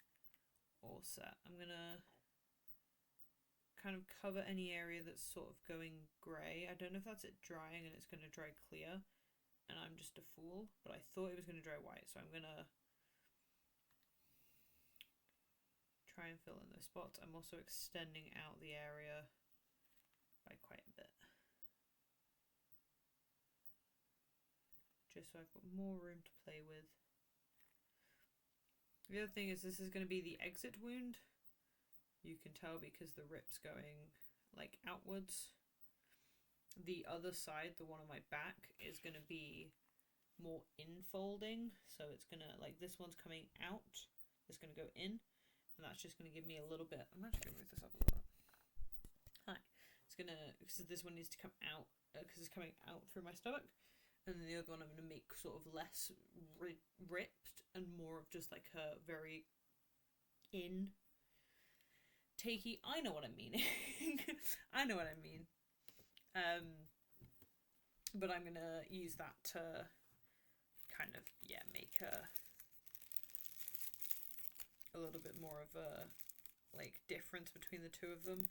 all set. I'm going to kind of cover any area that's sort of going grey. I don't know if that's it drying and it's going to dry clear and I'm just a fool, but I thought it was going to dry white, so I'm going to try and fill in those spots. I'm also extending out the area by quite a bit, just so I've got more room to play with. The other thing is this is going to be the exit wound. You can tell because the rip's going like outwards. The other side, the one on my back, is going to be more infolding. So it's going to, like, this one's coming out. It's going to go in. And that's just going to give me a little bit. I'm actually going to move this up a little bit. Hi. It's going to, because this one needs to come out, because it's coming out through my stomach. And then the other one I'm going to make sort of less ripped and more of just like a very in takey. I know what I mean. I know what I mean. But I'm gonna use that to kind of, yeah, make a little bit more of a like difference between the two of them.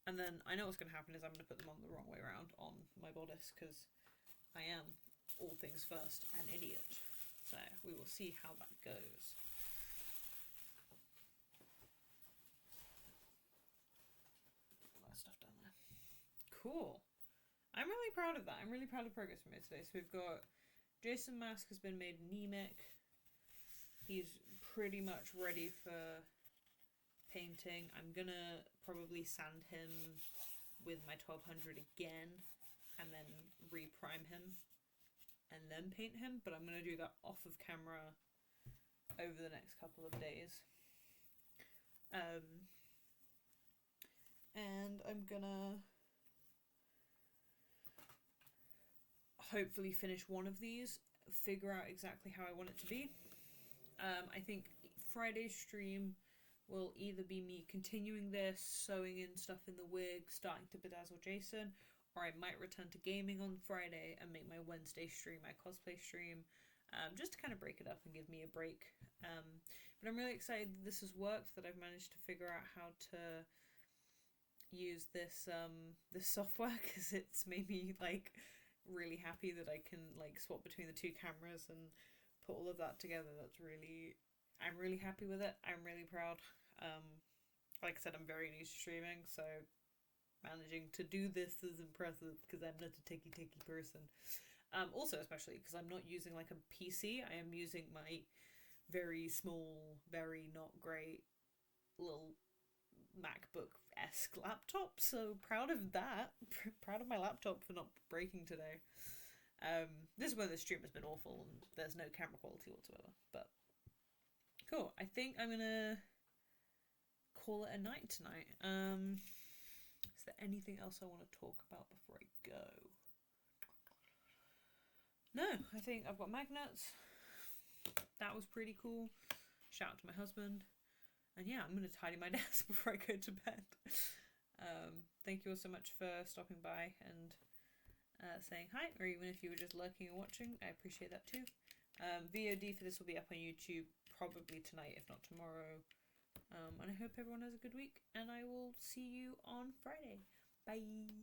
And then I know what's gonna happen is I'm gonna put them on the wrong way around on my bodice, because I am, all things first, an idiot. So we will see how that goes. Stuff down there. Cool. I'm really proud of that. I'm really proud of the progress we made today. So we've got Jason Mask has been made anemic. He's pretty much ready for painting. I'm gonna probably sand him with my 1200 again and then reprime him and then paint him, but I'm gonna do that off of camera over the next couple of days. And I'm gonna hopefully finish one of these, figure out exactly how I want it to be. I think Friday's stream will either be me continuing this, sewing in stuff in the wig, starting to bedazzle Jason, or I might return to gaming on Friday and make my Wednesday stream my cosplay stream, just to kind of break it up and give me a break. But I'm really excited that this has worked, that I've managed to figure out how to use this this software, because it's made me like really happy that I can like swap between the two cameras and put all of that together. I'm really happy with it. I'm really proud. Like I said, I'm very new to streaming, so managing to do this is impressive because I'm not a techie person. Also, especially because I'm not using like a PC, I am using my very small, very not great little MacBook-esque laptop, so proud of that. Proud of my laptop for not breaking today. This is where the stream has been awful and there's no camera quality whatsoever, but cool. I think I'm gonna call it a night tonight. Is there anything else I want to talk about before I go? No, I think I've got magnets. That was pretty cool. Shout out to my husband. And yeah, I'm going to tidy my desk before I go to bed. Thank you all so much for stopping by and saying hi, or even if you were just lurking and watching, I appreciate that too. VOD for this will be up on YouTube probably tonight, if not tomorrow. And I hope everyone has a good week, and I will see you on Friday. Bye!